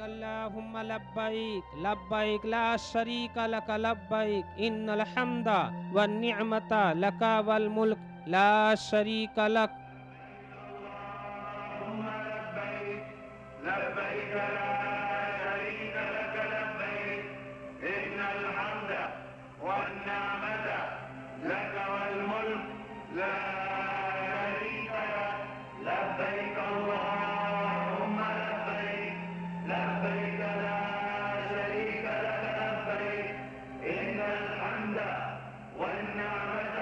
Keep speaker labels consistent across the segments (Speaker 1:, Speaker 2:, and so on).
Speaker 1: اللهم لبيك لبيك لا شريك لك لبيك إن الحمد والنعمة لك والملك لا شريك لك.
Speaker 2: اللهم لبيك لبيك لا شريك لك لبيك إن الحمد والنعمة لك والملك لا شريك لك لبيك اللهم لبيك لبيك لا شريك لك لبيك إن الحمد والنعمة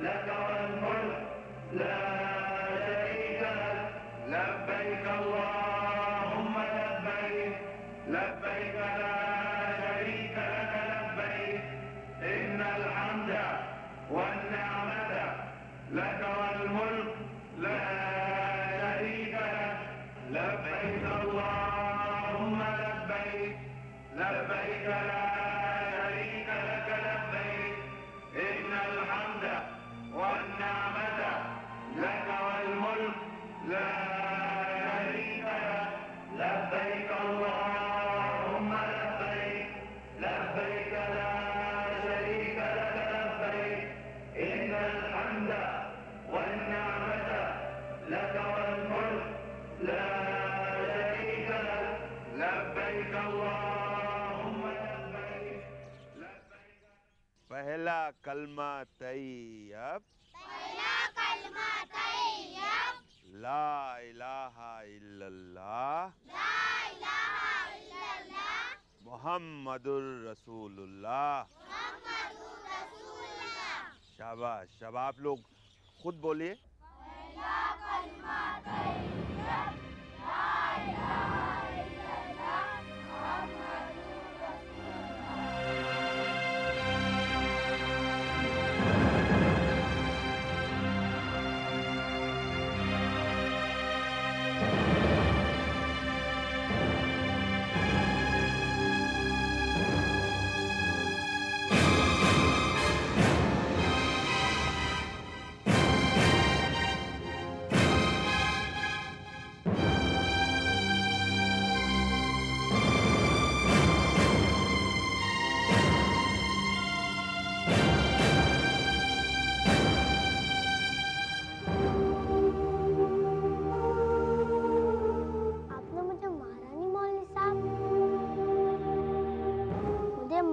Speaker 2: لك والملك لا شريك لك لبيك اللهم لبيك لبيك لا شريك لك لبيك إن الحمد والنعمة لك والملك لا شريك لك لبيك اللهم لبيك لبيك لا شريك لك لبيك إن الحمد والنعمة لك والملك لا شريك لك لبيك اللهم لبيك لبيك لا شريك لك لبيك إن الحمد والنعمة لك والملك لا شريك لك لبيك اللهم لبيك لبيك. پہلا کلمہ طیب لا الہ الا اللہ محمد الرسول اللہ. شاباش. اب آپ لوگ خود بولیے.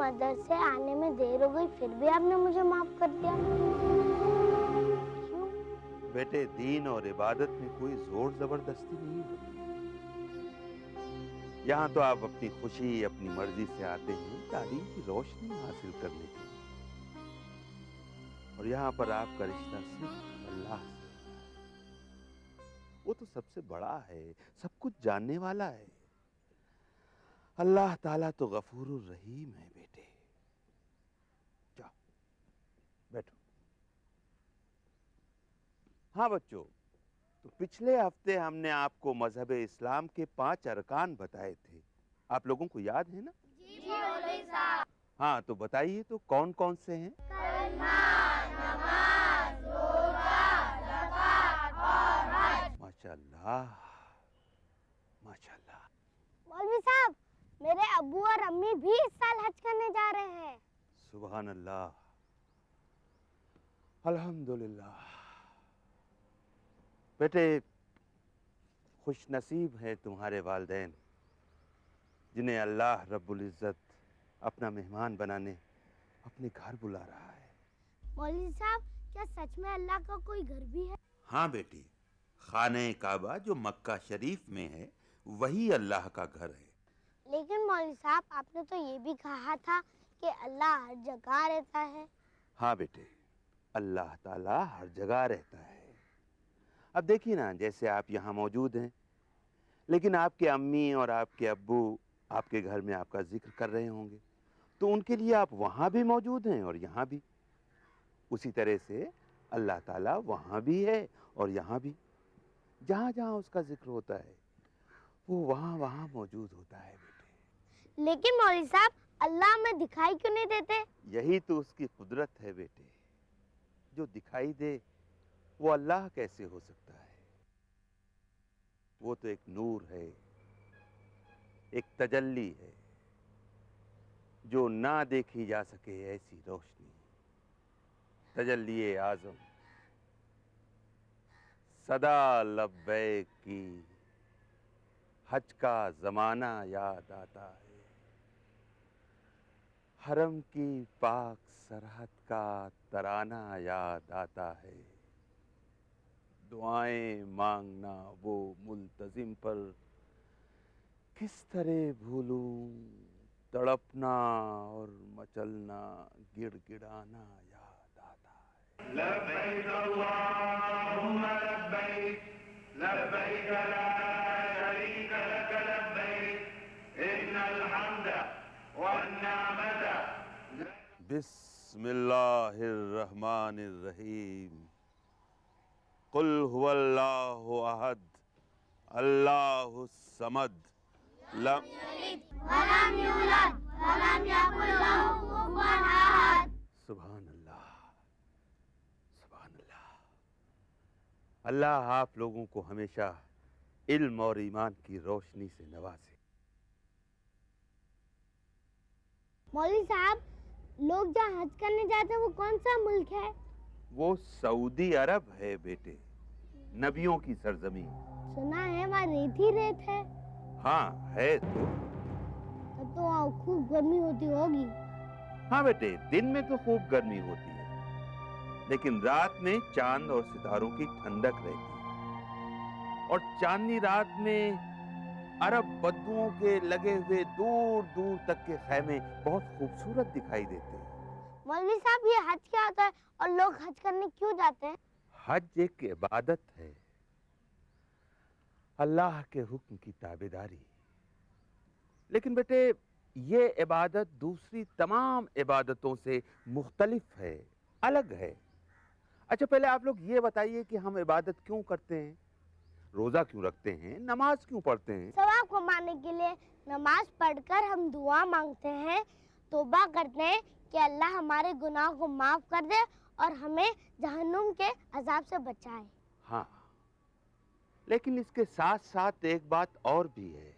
Speaker 3: مدرسے آنے میں دیر ہو گئی پھر بھی آپ نے مجھے معاف کر دیا. کیوں؟
Speaker 2: بیٹے دین اور عبادت میں کوئی زور زبردستی نہیں ہوتی. یہاں تو آپ اپنی خوشی اپنی مرضی سے آتے ہیں تعلیم کی روشنی حاصل کرنے کے لیے، اور یہاں پر آپ کا رشتہ صرف اللہ سے. وہ تو سب سے بڑا ہے، سب کچھ جاننے والا ہے. اللہ تعالیٰ تو غفور الرحیم ہے بیٹے. جاؤ بیٹھو. ہاں بچوں، تو پچھلے ہفتے ہم نے آپ کو مذہب اسلام کے 5 ارکان بتائے تھے. آپ لوگوں کو یاد ہے نا؟
Speaker 3: جی مولوی صاحب.
Speaker 2: ہاں تو بتائیے تو کون کون سے ہیں؟
Speaker 3: کلمہ، نماز، روزہ، زکوٰۃ اور حج.
Speaker 2: ماشاءاللہ ماشاءاللہ.
Speaker 3: مولوی صاحب میرے ابو اور امی بھی اس سال حج کرنے جا رہے ہیں.
Speaker 2: سبحان اللہ. الحمدللہ. بیٹے خوش نصیب ہیں تمہارے والدین جنہیں اللہ رب العزت اپنا مہمان بنانے اپنے گھر بلا رہا ہے.
Speaker 3: مولوی صاحب کیا سچ میں اللہ کا کوئی گھر بھی ہے؟
Speaker 2: ہاں بیٹی، خانہ کعبہ جو مکہ شریف میں ہے وہی اللہ کا گھر ہے.
Speaker 3: لیکن مولوی صاحب آپ نے تو یہ بھی کہا تھا کہ اللہ ہر جگہ رہتا ہے.
Speaker 2: ہاں بیٹے، اللہ تعالیٰ ہر جگہ رہتا ہے. اب دیکھیے نا، جیسے آپ یہاں موجود ہیں لیکن آپ کے امی اور آپ کے ابو آپ کے گھر میں آپ کا ذکر کر رہے ہوں گے، تو ان کے لیے آپ وہاں بھی موجود ہیں اور یہاں بھی. اسی طرح سے اللہ تعالیٰ وہاں بھی ہے اور یہاں بھی. جہاں جہاں اس کا ذکر ہوتا ہے وہ وہاں وہاں موجود ہوتا ہے بیٹے.
Speaker 3: لیکن مولوی صاحب اللہ ہمیں دکھائی کیوں نہیں دیتے؟
Speaker 2: یہی تو اس کی قدرت ہے بیٹے. جو دکھائی دے وہ اللہ کیسے ہو سکتا ہے؟ وہ تو ایک نور ہے. ایک تجلی ہے جو نہ دیکھی جا سکے ایسی روشنی، تجلی اعظم صدا لبیک کی حج کا زمانہ یاد آتا ہے، حرم کی پاک سرحد کا ترانہ یاد آتا ہے، دعائیں مانگنا وہ ملتزم پر کس طرح بھولوں، تڑپنا اور مچلنا گڑ گڑانا یاد آتا ہے۔
Speaker 4: لبیک اللہم لبیک لبیک لا شریک لک لبیک ان الحمد والنعمت
Speaker 2: بسم اللہ الرحمن الرحیم، قل هو اللہ احد اللہ الصمد لم
Speaker 3: ولم يولد ولم يكن له كفوا أحد۔
Speaker 2: سبحان اللہ، سبحان اللہ۔ اللہ آپ لوگوں کو ہمیشہ علم اور ایمان کی روشنی سے نوازے۔
Speaker 3: مولوی صاحب، لوگ جہاں حج کرنے جاتے ہیں وہ کون سا ملک ہے؟
Speaker 2: وہ سعودی عرب ہے بیٹے، نبیوں کی سرزمین۔
Speaker 3: سنا ہے وہاں ریت ہی ریت ہے،
Speaker 2: ہاں ہے تو۔
Speaker 3: تب تو وہاں خوب گرمی ہوتی ہوگی۔
Speaker 2: ہاں بیٹے، دن میں تو خوب گرمی ہوتی ہے، لیکن رات میں چاند اور ستاروں کی ٹھنڈک رہتی ہے، اور چاندنی رات میں عرب بدوؤں کے لگے ہوئے دور دور تک کے خیمے بہت خوبصورت دکھائی دیتے ہیں۔
Speaker 3: مولوی صاحب، یہ حج کیا ہوتا ہے اور لوگ حج کرنے کیوں جاتے ہیں؟
Speaker 2: حج ایک عبادت ہے، اللہ کے حکم کی تابعداری، لیکن بیٹے یہ عبادت دوسری تمام عبادتوں سے مختلف ہے، الگ ہے۔ اچھا پہلے آپ لوگ یہ بتائیے کہ ہم عبادت کیوں کرتے ہیں؟ روزہ کیوں رکھتے ہیں؟ نماز کیوں پڑھتے ہیں؟
Speaker 3: ثواب کمانے کے لیے نماز پڑھ کر ہم دعا مانگتے ہیں، توبہ کرتے ہیں کہ اللہ ہمارے گناہ کو معاف کر دے اور ہمیں جہنم کے عذاب سے بچائے۔
Speaker 2: ہاں، لیکن اس کے ساتھ ساتھ ایک بات اور بھی ہے۔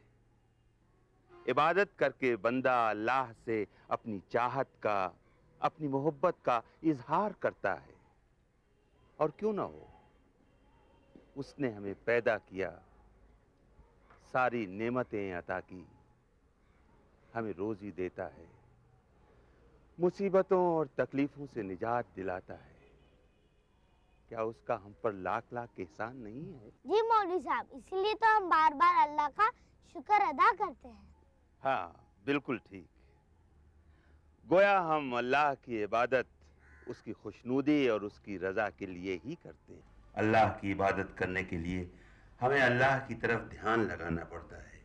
Speaker 2: عبادت کر کے بندہ اللہ سے اپنی چاہت کا، اپنی محبت کا اظہار کرتا ہے، اور کیوں نہ ہو، اس نے ہمیں پیدا کیا، ساری نعمتیں عطا کی، ہمیں روزی دیتا ہے، مصیبتوں اور تکلیفوں سے نجات دلاتا ہے، کیا اس کا ہم پر لاکھ لاکھ احسان نہیں ہے؟
Speaker 3: جی مولوی صاحب، اسی لیے تو ہم بار بار اللہ کا شکر ادا کرتے ہیں۔
Speaker 2: ہاں بالکل ٹھیک، گویا ہم اللہ کی عبادت اس کی خوشنودی اور اس کی رضا کے لیے ہی کرتے ہیں۔ اللہ کی عبادت کرنے کے لیے ہمیں اللہ کی طرف دھیان لگانا پڑتا ہے،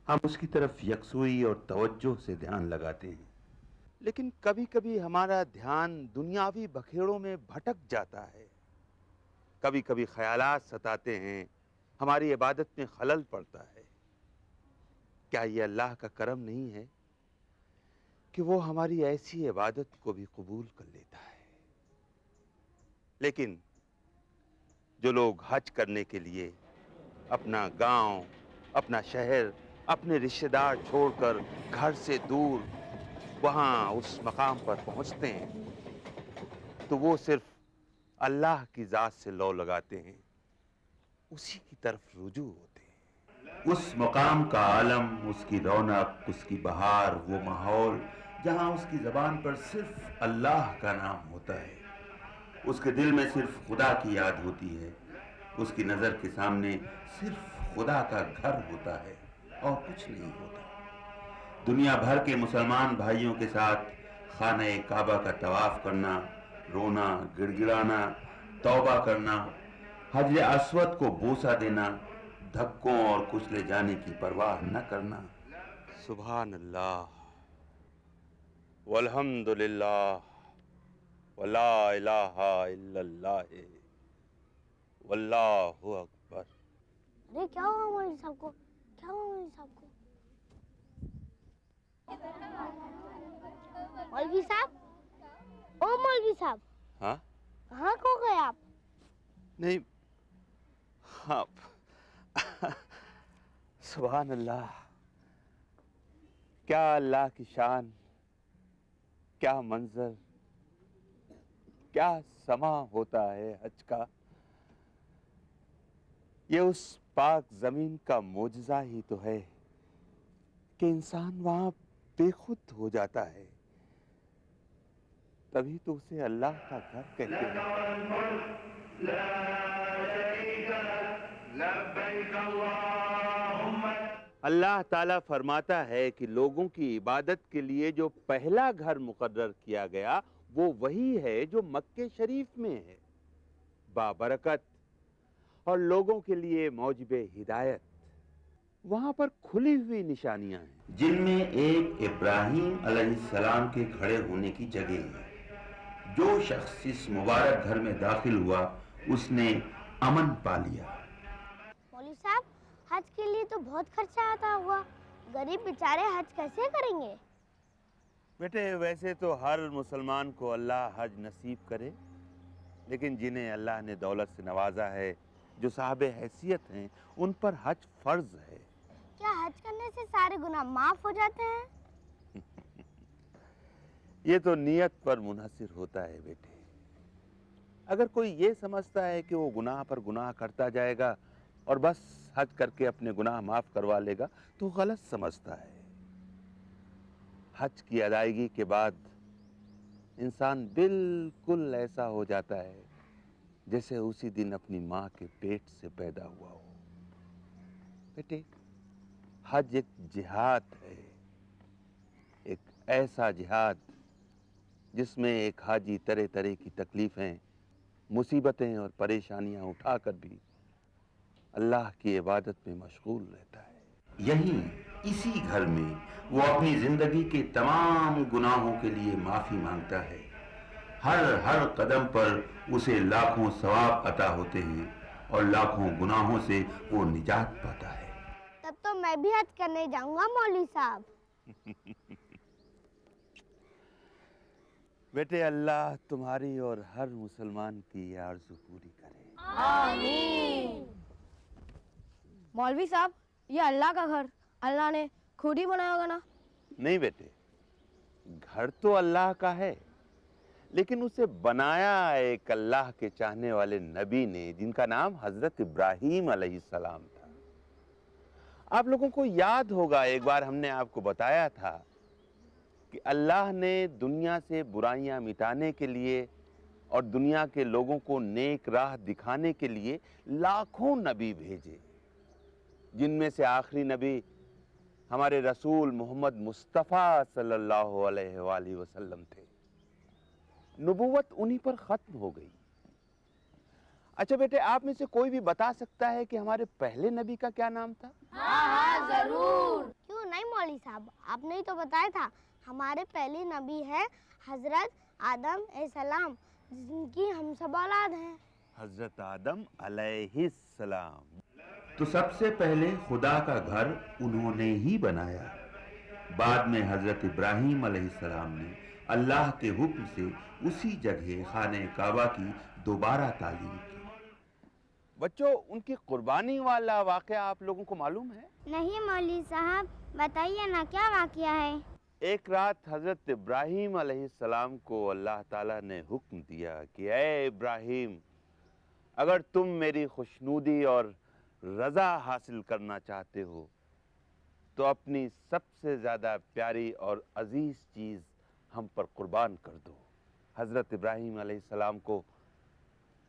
Speaker 2: ہم اس کی طرف یکسوئی اور توجہ سے دھیان لگاتے ہیں، لیکن کبھی کبھی ہمارا دھیان دنیاوی بکھیڑوں میں بھٹک جاتا ہے، کبھی کبھی خیالات ستاتے ہیں، ہماری عبادت میں خلل پڑتا ہے۔ کیا یہ اللہ کا کرم نہیں ہے کہ وہ ہماری ایسی عبادت کو بھی قبول کر لیتا ہے؟ لیکن جو لوگ حج کرنے کے لیے اپنا گاؤں، اپنا شہر، اپنے رشتہ دار چھوڑ کر گھر سے دور وہاں اس مقام پر پہنچتے ہیں تو وہ صرف اللہ کی ذات سے لو لگاتے ہیں، اسی کی طرف رجوع ہوتے ہیں۔ اس مقام کا عالم، اس کی رونق، اس کی بہار، وہ ماحول جہاں اس کی زبان پر صرف اللہ کا نام ہوتا ہے، اس کے دل میں صرف خدا کی یاد ہوتی ہے، اس کی نظر کے سامنے صرف خدا کا گھر ہوتا ہے اور کچھ نہیں ہوتا۔ دنیا بھر کے مسلمان بھائیوں کے ساتھ خانہ کعبہ کا طواف کرنا، رونا، گڑ گڑانا، توبہ کرنا، حجر اسود کو بوسہ دینا، دھکوں اور کچلے جانے کی پرواہ نہ کرنا۔ سبحان اللہ والحمد للہ ولا الہ الا اللہ واللہ اکبر۔
Speaker 3: ارے کیا ہوا مولوی صاحب کو؟ کیا ہوا مولوی صاحب کو؟ مولوی صاحب، او مولوی صاحب،
Speaker 2: ہاں
Speaker 3: کہاں کھو گئے آپ؟
Speaker 2: نہیں، ہاں سبحان اللہ، کیا اللہ کی شان، کیا منظر، کیا سما ہوتا ہے حج کا. یہ اس پاک زمین کا معجزہ ہی تو ہے کہ انسان وہاں بے خود ہو جاتا ہے. تبھی تو اسے اللہ کا گھر کہتے ہیں.
Speaker 4: لبيك اللهم
Speaker 2: اللہ تعالیٰ فرماتا ہے کہ لوگوں کی عبادت کے لیے جو پہلا گھر مقرر کیا گیا وہ وہی ہے جو مکہ شریف میں ہے، بابرکت اور لوگوں کے لیے موجب ہدایت. وہاں پر کھلی ہوئی نشانیاں ہیں جن میں ایک ابراہیم علیہ السلام کے کھڑے ہونے کی جگہ ہے. جو شخص اس مبارک گھر میں داخل ہوا اس نے امن پا لیا.
Speaker 3: مولوی صاحب حج کے لیے تو بہت خرچہ آتا ہوگا، غریب بیچارے حج کیسے کریں گے؟
Speaker 2: بیٹے ویسے تو ہر مسلمان کو اللہ حج نصیب کرے، لیکن جنہیں اللہ نے دولت سے نوازا ہے، جو صاحب حیثیت ہیں، ان پر حج فرض ہے.
Speaker 3: کیا حج کرنے سے سارے گناہ معاف ہو جاتے ہیں؟
Speaker 2: یہ تو نیت پر منحصر ہوتا ہے بیٹے. اگر کوئی یہ سمجھتا ہے کہ وہ گناہ پر گناہ کرتا جائے گا اور بس حج کر کے اپنے گناہ معاف کروا لے گا تو غلط سمجھتا ہے. حج کی ادائیگی کے بعد انسان بالکل ایسا ہو جاتا ہے جیسے اسی دن اپنی ماں کے پیٹ سے پیدا ہوا ہو. بیٹے حج ایک جہاد ہے، ایک ایسا جہاد جس میں ایک حاجی طرح طرح کی تکلیفیں، مصیبتیں اور پریشانیاں اٹھا کر بھی اللہ کی عبادت میں مشغول رہتا ہے. یہیں اسی گھر میں وہ اپنی زندگی کے تمام گناہوں کے لیے معافی مانگتا ہے. ہر قدم پر اسے لاکھوں ثواب عطا ہوتے ہیں اور لاکھوں گناہوں سے وہ نجات پاتا ہے.
Speaker 3: تب تو میں بھی حج کرنے جاؤں گا مولوی صاحب.
Speaker 2: بیٹے اللہ تمہاری اور ہر مسلمان کی یہ آرزو پوری کرے.
Speaker 5: مولوی صاحب یہ اللہ کا گھر اللہ نے خود ہی بنایا ہوگا نا؟
Speaker 2: نہیں بیٹے، گھر تو اللہ کا ہے لیکن اسے بنایا ایک اللہ کے چاہنے والے نبی نے جن کا نام حضرت ابراہیم علیہ السلام تھا. آپ لوگوں کو یاد ہوگا ایک بار ہم نے آپ کو بتایا تھا کہ اللہ نے دنیا سے برائیاں مٹانے کے لیے اور دنیا کے لوگوں کو نیک راہ دکھانے کے لیے لاکھوں نبی بھیجے، جن میں سے آخری نبی ہمارے رسول محمد مصطفیٰ صلی اللہ علیہ وآلہ وسلم تھے. نبوت انہی پر ختم ہو گئی. اچھا بیٹے آپ میں سے کوئی بھی بتا سکتا ہے کہ ہمارے پہلے نبی کا کیا نام تھا؟
Speaker 3: کیوں نہیں مولوی صاحب، آپ نے ہی تو بتایا تھا ہمارے پہلے نبی ہے حضرت آدم علیہ السلام، جن کی ہم سب اولاد ہیں.
Speaker 2: حضرت آدم علیہ السلام. تو سب سے پہلے خدا کا گھر انہوں نے ہی بنایا. بعد میں حضرت ابراہیم علیہ السلام نے اللہ کے حکم سے اسی جگہ خانہ کعبہ کی دوبارہ تعلیم کی. بچوں ان کی قربانی والا واقعہ آپ لوگوں کو معلوم ہے؟
Speaker 3: نہیں مولوی صاحب بتائیے نا کیا واقعہ ہے؟
Speaker 2: ایک رات حضرت ابراہیم علیہ السلام کو اللہ تعالیٰ نے حکم دیا کہ اے ابراہیم، اگر تم میری خوشنودی اور رضا حاصل کرنا چاہتے ہو تو اپنی سب سے زیادہ پیاری اور عزیز چیز ہم پر قربان کر دو. حضرت ابراہیم علیہ السلام کو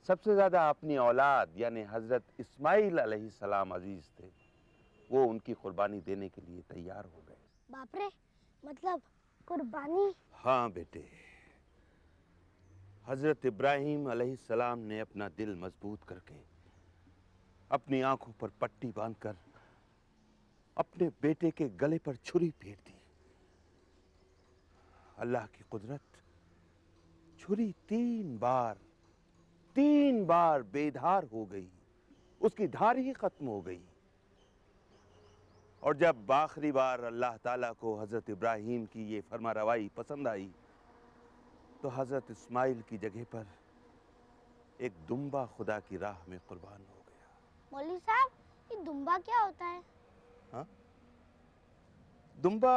Speaker 2: سب سے زیادہ اپنی اولاد یعنی حضرت اسماعیل علیہ السلام عزیز تھے. وہ ان کی قربانی دینے کے لیے تیار ہو گئے.
Speaker 3: باپ رے، مطلب قربانی؟
Speaker 2: ہاں بیٹے، حضرت ابراہیم علیہ السلام نے اپنا دل مضبوط کر کے اپنی آنکھوں پر پٹی باندھ کر اپنے بیٹے کے گلے پر چھری پھیر دی. اللہ کی قدرت، چھری تین بار بے دھار ہو گئی، اس کی دھار ہی ختم ہو گئی. اور جب آخری بار اللہ تعالیٰ کو حضرت ابراہیم کی یہ فرما روائی پسند آئی تو حضرت اسماعیل کی جگہ پر ایک دمبا خدا کی راہ میں قربان ہو گیا.
Speaker 3: مولوی صاحب یہ دمبا کیا ہوتا ہے؟
Speaker 2: ہاں؟ دمبا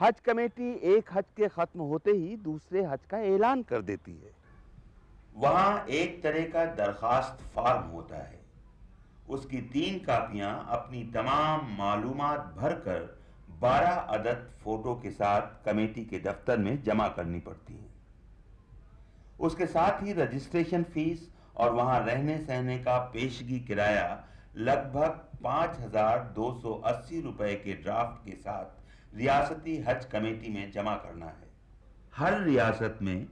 Speaker 2: حج کمیٹی ایک حج کے ختم ہوتے ہی دوسرے حج کا اعلان کر دیتی ہے۔ وہاں ایک طرح کا درخواست فارم ہوتا ہے، اس کی 3 کاپیاں اپنی تمام معلومات بھر کر 12 عدد فوٹو کے ساتھ کمیٹی کے دفتر میں جمع کرنی پڑتی ہیں۔ اس کے ساتھ ہی رجسٹریشن فیس اور وہاں رہنے سہنے کا پیشگی کرایہ لگ بھگ 5280 روپے کے ڈرافٹ کے ساتھ ریاستی حج کمیٹی میں جمع کرنا ہے۔ ہر ریاست میں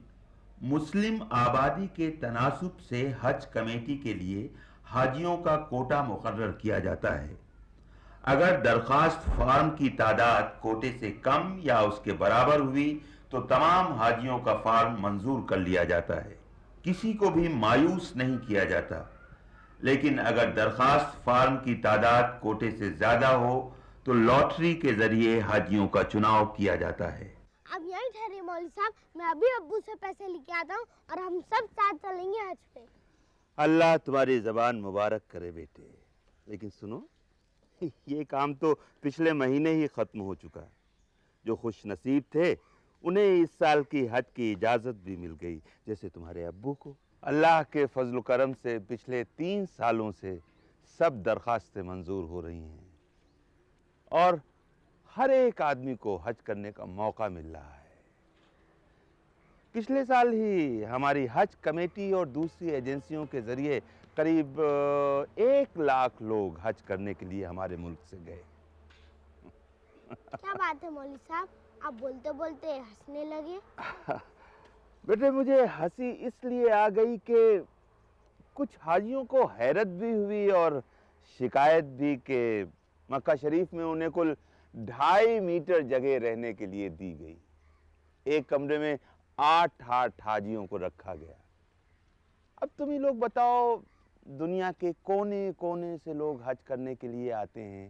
Speaker 2: مسلم آبادی کے تناسب سے حج کمیٹی کے لیے حاجیوں کا کوٹا مقرر کیا جاتا ہے۔ اگر درخواست فارم کی تعداد کوٹے سے کم یا اس کے برابر ہوئی تو تمام حاجیوں کا فارم منظور کر لیا جاتا ہے، کسی کو بھی مایوس نہیں کیا جاتا۔ لیکن اگر درخواست فارم کی تعداد کوٹے سے زیادہ ہو تو لاٹری کے ذریعے حاجیوں کا چناؤ کیا جاتا ہے۔
Speaker 3: اب یہیں ٹھہرے مولوی صاحب، میں ابھی ابو سے پیسے لے کے آتا ہوں اور ہم سب ساتھ چلیں گے حج پہ۔
Speaker 2: اللہ تمہاری زبان مبارک کرے بیٹے، لیکن سنو، یہ کام تو پچھلے مہینے ہی ختم ہو چکا ہے۔ جو خوش نصیب تھے انہیں اس سال کی حج کی اجازت بھی مل گئی، جیسے تمہارے ابو کو۔ اللہ کے فضل و کرم سے پچھلے 3 سالوں سے سب درخواستیں منظور ہو رہی ہیں اور ہر ایک آدمی کو حج کرنے کا موقع مل رہا ہے۔ پچھلے سال ہی ہماری حج کمیٹی اور دوسری ایجنسیوں کے ذریعے قریب 1 لاکھ لوگ حج کرنے کے لیے ہمارے ملک سے گئے۔
Speaker 3: کیا بات ہے مولوی صاحب، آپ بولتے بولتے ہنسنے لگے؟
Speaker 2: بیٹے مجھے ہنسی اس لیے آ گئی کہ کچھ حاجیوں کو حیرت بھی ہوئی اور شکایت بھی کہ مکہ شریف میں انہیں کل 2.5 میٹر جگہ رہنے کے لیے دی گئی۔ ایک کمرے میں 8 حاجیوں کو رکھا گیا۔ اب تم ہی لوگ بتاؤ، دنیا کے کونے کونے سے لوگ حج کرنے کے لیے آتے ہیں۔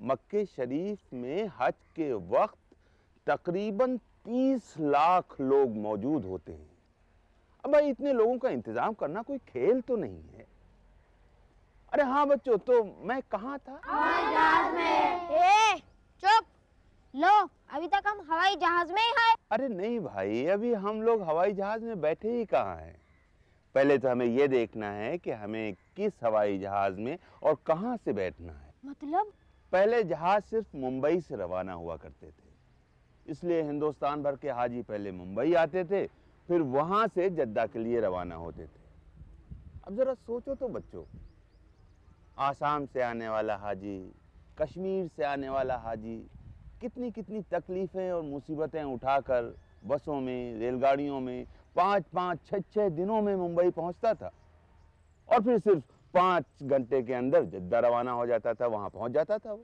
Speaker 2: مکہ شریف میں حج کے وقت تقریباً 30 لاکھ لوگ موجود ہوتے ہیں۔ اب بھائی اتنے لوگوں کا انتظام کرنا کوئی کھیل تو نہیں ہے۔ ارے ہاں بچوں، تو میں کہاں تھا؟
Speaker 5: چپ لو، ابھی تک ہم ہوائی جہاز میں ہی ہیں۔
Speaker 2: ارے نہیں بھائی، ابھی ہم لوگ ہوائی جہاز میں بیٹھے ہی کہاں ہیں۔ پہلے تو ہمیں یہ دیکھنا ہے کہ ہمیں کس ہوائی جہاز میں اور کہاں سے بیٹھنا ہے۔
Speaker 5: مطلب
Speaker 2: پہلے جہاز صرف ممبئی سے روانہ ہوا کرتے تھے، اس لیے ہندوستان بھر کے حاجی پہلے ممبئی آتے تھے، پھر وہاں سے جدہ کے لیے روانہ ہوتے تھے۔ اب ذرا سوچو تو بچوں، آسام سے آنے والا حاجی، کشمیر سے آنے والا حاجی کتنی کتنی تکلیفیں اور مصیبتیں اٹھا کر بسوں میں، ریل گاڑیوں میں 5 6 دنوں میں ممبئی پہنچتا تھا اور پھر صرف 5 گھنٹے کے اندر جدہ روانہ ہو جاتا تھا، وہاں پہنچ جاتا تھا وہ۔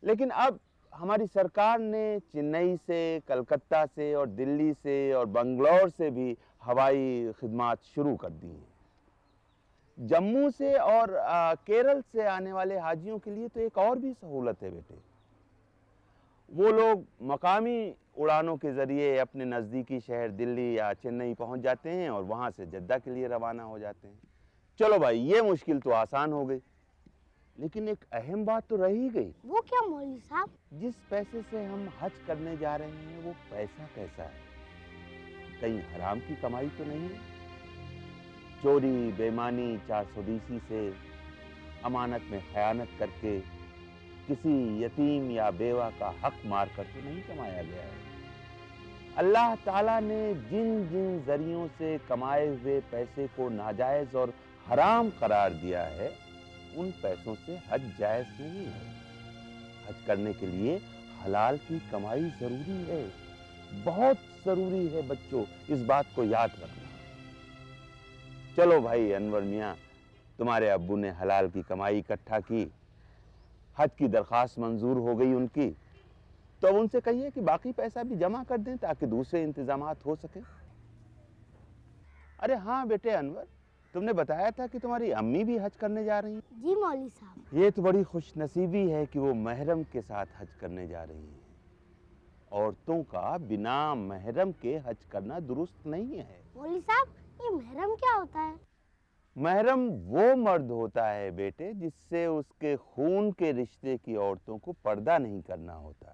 Speaker 2: لیکن اب ہماری سرکار نے چنئی سے، کلکتہ سے اور دلی سے اور بنگلور سے بھی ہوائی خدمات شروع کر دی ہیں۔ جموں سے اور کیرل سے آنے والے حاجیوں کے لیے تو ایک اور بھی سہولت ہے بیٹے، وہ لوگ مقامی اڑانوں کے ذریعے اپنے نزدیکی شہر دلی یا چنئی پہنچ جاتے ہیں اور وہاں سے جدہ کے لیے روانہ ہو جاتے ہیں۔ چلو بھائی، یہ مشکل تو آسان ہو گئی، لیکن ایک اہم بات تو رہ ہی گئی۔
Speaker 3: وہ کیا مولوی صاحب؟
Speaker 2: جس پیسے سے ہم حج کرنے جا رہے ہیں وہ پیسہ کیسا ہے؟ کہیں حرام کی کمائی تو نہیں ہے؟ چوری، بےمانی، 420 سے، امانت میں خیانت کر کے، کسی یتیم یا بیوہ کا حق مار کر تو نہیں کمایا گیا ہے۔ اللہ تعالیٰ نے جن جن ذریعوں سے کمائے ہوئے پیسے کو ناجائز اور حرام قرار دیا ہے، ان پیسوں سے حج جائز نہیں ہے۔ حج کرنے کے لیے حلال کی کمائی ضروری ہے، بہت ضروری ہے بچوں، اس بات کو یاد رکھنا۔ چلو بھائی انور میاں، تمہارے ابو نے حلال کی کمائی اکٹھا کی، حج کی درخواست منظور ہو گئی ان کی، تو اب ان سے کہیے کہ باقی پیسہ بھی جمع کر دیں تاکہ دوسرے انتظامات ہو سکیں۔ ارے ہاں بیٹے انور، تم نے بتایا تھا کہ تمہاری امی بھی حج کرنے جا رہی ہیں۔
Speaker 3: جی مولوی صاحب۔
Speaker 2: یہ تو بڑی خوش نصیبی ہے کہ وہ محرم کے ساتھ حج کرنے جا رہی ہیں۔ عورتوں کا بنا محرم کے حج کرنا درست نہیں ہے۔
Speaker 3: مولوی صاحب، یہ محرم کیا ہوتا ہے؟
Speaker 2: محرم وہ مرد ہوتا ہے بیٹے جس سے اس کے خون کے رشتے کی عورتوں کو پردہ نہیں کرنا ہوتا،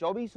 Speaker 2: 24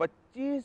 Speaker 2: 25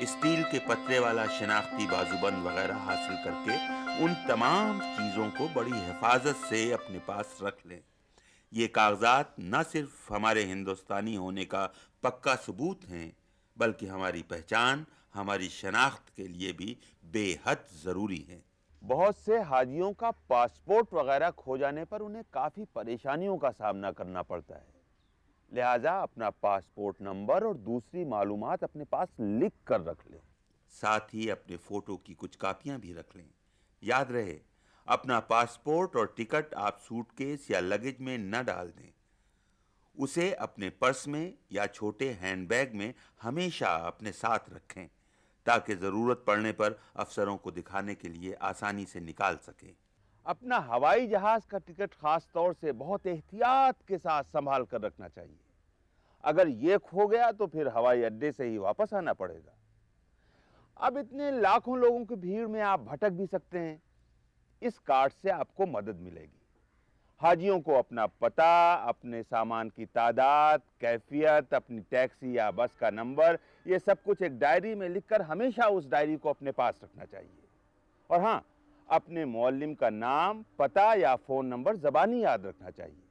Speaker 2: اسٹیل کے پترے والا شناختی بازوبند وغیرہ حاصل کر کے ان تمام چیزوں کو بڑی حفاظت سے اپنے پاس رکھ لیں۔ یہ کاغذات نہ صرف ہمارے ہندوستانی ہونے کا پکا ثبوت ہیں، بلکہ ہماری پہچان، ہماری شناخت کے لیے بھی بے حد ضروری ہیں۔ بہت سے حاجیوں کا پاسپورٹ وغیرہ کھو جانے پر انہیں کافی پریشانیوں کا سامنا کرنا پڑتا ہے، لہٰذا اپنا پاسپورٹ نمبر اور دوسری معلومات اپنے پاس لکھ کر رکھ لیں۔ ساتھ ہی اپنے فوٹو کی کچھ کاپیاں بھی رکھ لیں۔ یاد رہے، اپنا پاسپورٹ اور ٹکٹ آپ سوٹ کیس یا لگیج میں نہ ڈال دیں، اسے اپنے پرس میں یا چھوٹے ہینڈ بیگ میں ہمیشہ اپنے ساتھ رکھیں تاکہ ضرورت پڑنے پر افسروں کو دکھانے کے لیے آسانی سے نکال سکیں۔ اپنا ہوائی جہاز کا ٹکٹ خاص طور سے بہت احتیاط کے ساتھ سنبھال کر رکھنا چاہیے، اگر یہ کھو گیا تو پھر ہوائی اڈے سے ہی واپس آنا پڑے گا۔ اب اتنے لاکھوں لوگوں کی بھیڑ میں آپ بھٹک بھی سکتے ہیں، اس کارڈ سے آپ کو مدد ملے گی۔ حاجیوں کو اپنا پتہ، اپنے سامان کی تعداد، کیفیت، اپنی ٹیکسی یا بس کا نمبر، یہ سب کچھ ایک ڈائری میں لکھ کر ہمیشہ اس ڈائری کو اپنے پاس رکھنا چاہیے۔ اور ہاں، اپنے معلم کا نام، پتہ یا فون نمبر زبانی یاد رکھنا چاہیے۔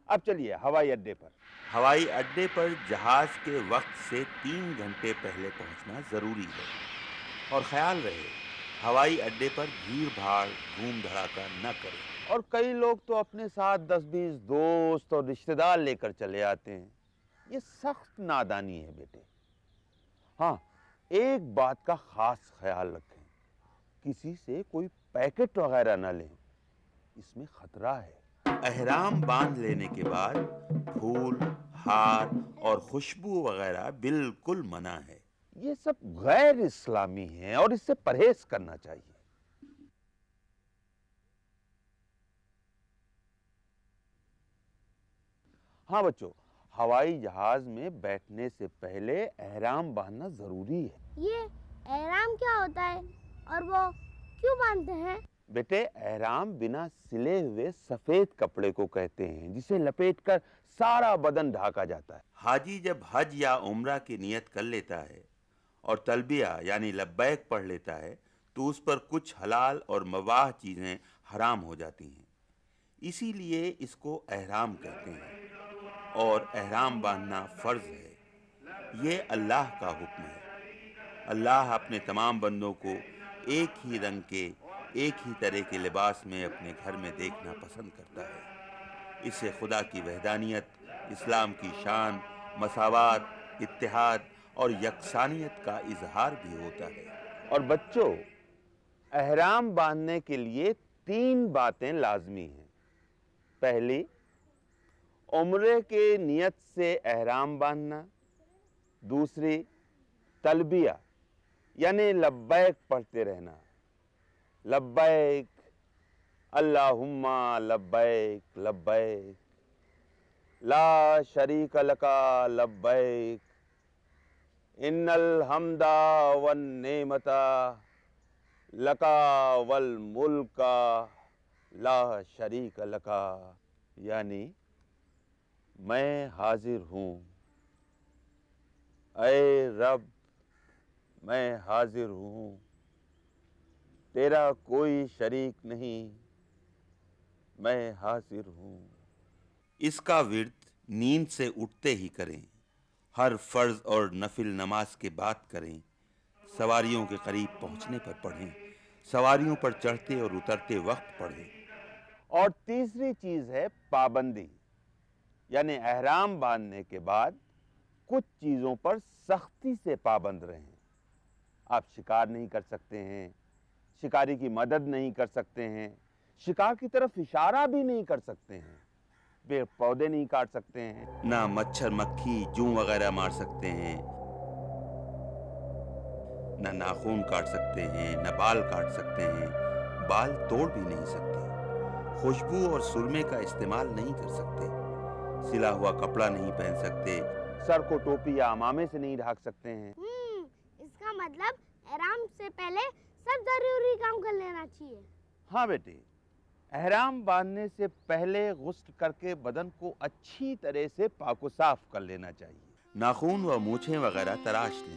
Speaker 2: اب چلیے ہوائی اڈے پر۔ ہوائی اڈے پر جہاز کے وقت سے 3 گھنٹے پہلے پہنچنا ضروری ہے، اور خیال رہے ہوائی اڈے پر بھیڑ بھاڑ، دھوم دھڑاکا نہ کریں۔ اور کئی لوگ تو اپنے ساتھ 10-20 دوست اور رشتہ دار لے کر چلے آتے ہیں، یہ سخت نادانی ہے بیٹے۔ ہاں، ایک بات کا خاص خیال رکھیں، کسی سے کوئی پیکٹ وغیرہ نہ لیں، اس میں خطرہ ہے۔ احرام باندھ لینے کے بعد پھول، ہار اور خوشبو وغیرہ بالکل منع ہے، یہ سب غیر اسلامی ہیں اور اس سے پرہیز کرنا چاہیے۔ ہاں بچوں، ہوائی جہاز میں بیٹھنے سے پہلے احرام باندھنا ضروری ہے۔
Speaker 3: یہ احرام کیا ہوتا ہے اور وہ کیوں باندھتے ہیں؟
Speaker 2: بیٹے، احرام بنا سلے ہوئے سفید کپڑے کو کہتے ہیں، جسے لپیٹ کر سارا بدن ڈھاکا جاتا ہے۔ حاجی جب حج یا عمرہ کی نیت کر لیتا ہے اور تلبیہ یعنی لبیک پڑھ لیتا ہے تو اس پر کچھ حلال اور مباح چیزیں حرام ہو جاتی ہیں، اسی لیے اس کو احرام کہتے ہیں، اور احرام باندھنا فرض ہے۔ یہ اللہ کا حکم ہے۔ اللہ اپنے تمام بندوں کو ایک ہی رنگ کے، ایک ہی طرح کے لباس میں اپنے گھر میں دیکھنا پسند کرتا ہے۔ اس سے خدا کی وحدانیت، اسلام کی شان، مساوات، اتحاد اور یکسانیت کا اظہار بھی ہوتا ہے۔ اور بچوں، احرام باندھنے کے لیے 3 باتیں لازمی ہیں۔ پہلی، عمرے کے نیت سے احرام باندھنا۔ دوسری، تلبیہ یعنی لبیک پڑھتے رہنا، لبیک اللہم لبیک لبیک لا شریک لک لبیک ان الحمد والنعمت لک والملک لا شریک لک، یعنی میں حاضر ہوں، اے رب میں حاضر ہوں، تیرا کوئی شریک نہیں، میں حاضر ہوں۔ اس کا ورد نیند سے اٹھتے ہی کریں، ہر فرض اور نفل نماز کے بعد کریں، سواریوں کے قریب پہنچنے پر پڑھیں، سواریوں پر چڑھتے اور اترتے وقت پڑھیں۔ اور تیسری چیز ہے پابندی، یعنی احرام باندھنے کے بعد کچھ چیزوں پر سختی سے پابند رہیں۔ آپ شکار نہیں کر سکتے ہیں، شکاری کی مدد نہیں کر سکتے ہیں، شکار کی طرف اشارہ بھی نہیں کر سکتے ہیں، پیڑ پودے نہیں کاٹ سکتے ہیں، نہ مچھر مکھی جوں وغیرہ مار سکتے ہیں، نہ ناخن کاٹ سکتے ہیں، نہ بال کاٹ سکتے ہیں، بال توڑ بھی نہیں سکتے، خوشبو اور سرمے کا استعمال نہیں کر سکتے، سلا ہوا کپڑا نہیں پہن سکتے، سر کو ٹوپی یا عمامے سے نہیں ڈھانک سکتے ہیں۔
Speaker 3: اس کا مطلب احرام سے پہلے سب ضروری کام کر لینا چاہیے۔
Speaker 2: ہاں بیٹے، احرام باندھنے سے پہلے غسل کر کے بدن کو اچھی طرح سے پاک و صاف کر لینا چاہیے۔ ناخن و مونچھیں وغیرہ تراش لیں،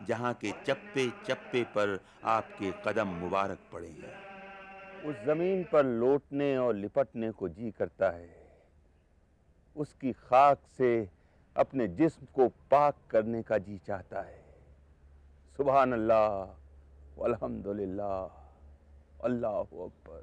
Speaker 2: جہاں کے چپے چپے پر آپ کے قدم مبارک پڑے ہیں۔ اس زمین پر لوٹنے اور لپٹنے کو جی کرتا ہے، اس کی خاک سے اپنے جسم کو پاک کرنے کا جی چاہتا ہے۔ سبحان اللہ والحمدللہ، اللہ اکبر۔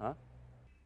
Speaker 2: ہاں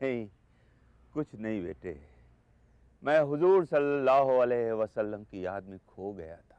Speaker 2: نہیں، کچھ نہیں بیٹے، میں حضور صلی اللہ علیہ وسلم کی یاد میں کھو گیا تھا۔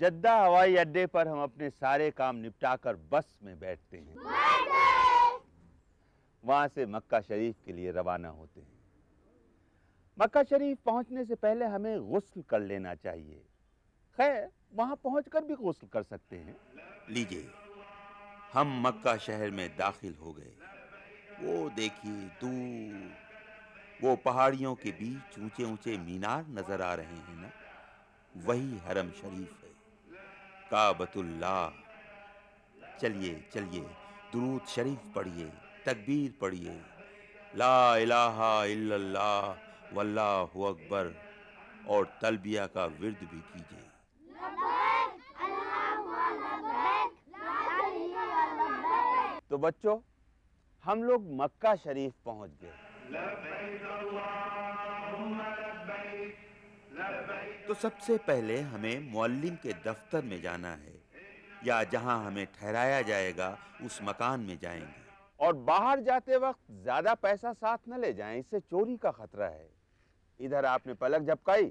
Speaker 2: جدہ ہوائی اڈے پر ہم اپنے سارے کام نپٹا کر بس میں بیٹھتے ہیں، وہاں سے مکہ شریف کے لیے روانہ ہوتے ہیں۔ مکہ شریف پہنچنے سے پہلے ہمیں غسل کر لینا چاہیے، خیر وہاں پہنچ کر بھی غسل کر سکتے ہیں۔ لیجئے، ہم مکہ شہر میں داخل ہو گئے۔ وہ دیکھیے دور وہ پہاڑیوں کے بیچ اونچے اونچے مینار نظر آ رہے ہیں نا، وہی حرم شریف ہے، کعبۃ اللہ۔ چلیے چلیے، درود شریف پڑھیے، تکبیر پڑھیے، لا الہ الا اللہ واللہ اکبر، اور تلبیہ کا ورد بھی کیجیے۔ تو بچوں، ہم لوگ مکہ شریف پہنچ گئے۔ تو سب سے پہلے ہمیں معلم کے دفتر میں جانا ہے، یا جہاں ہمیں ٹھہرایا جائے گا اس مکان میں جائیں گے۔ اور باہر جاتے وقت زیادہ پیسہ ساتھ نہ لے جائیں، اس سے چوری کا خطرہ ہے۔ ادھر آپ نے پلک جھپکائی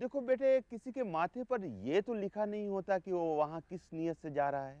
Speaker 2: دیکھو بیٹے، کسی کے ماتھے پر یہ تو لکھا نہیں ہوتا کہ وہ وہاں کس نیت سے جا رہا ہے۔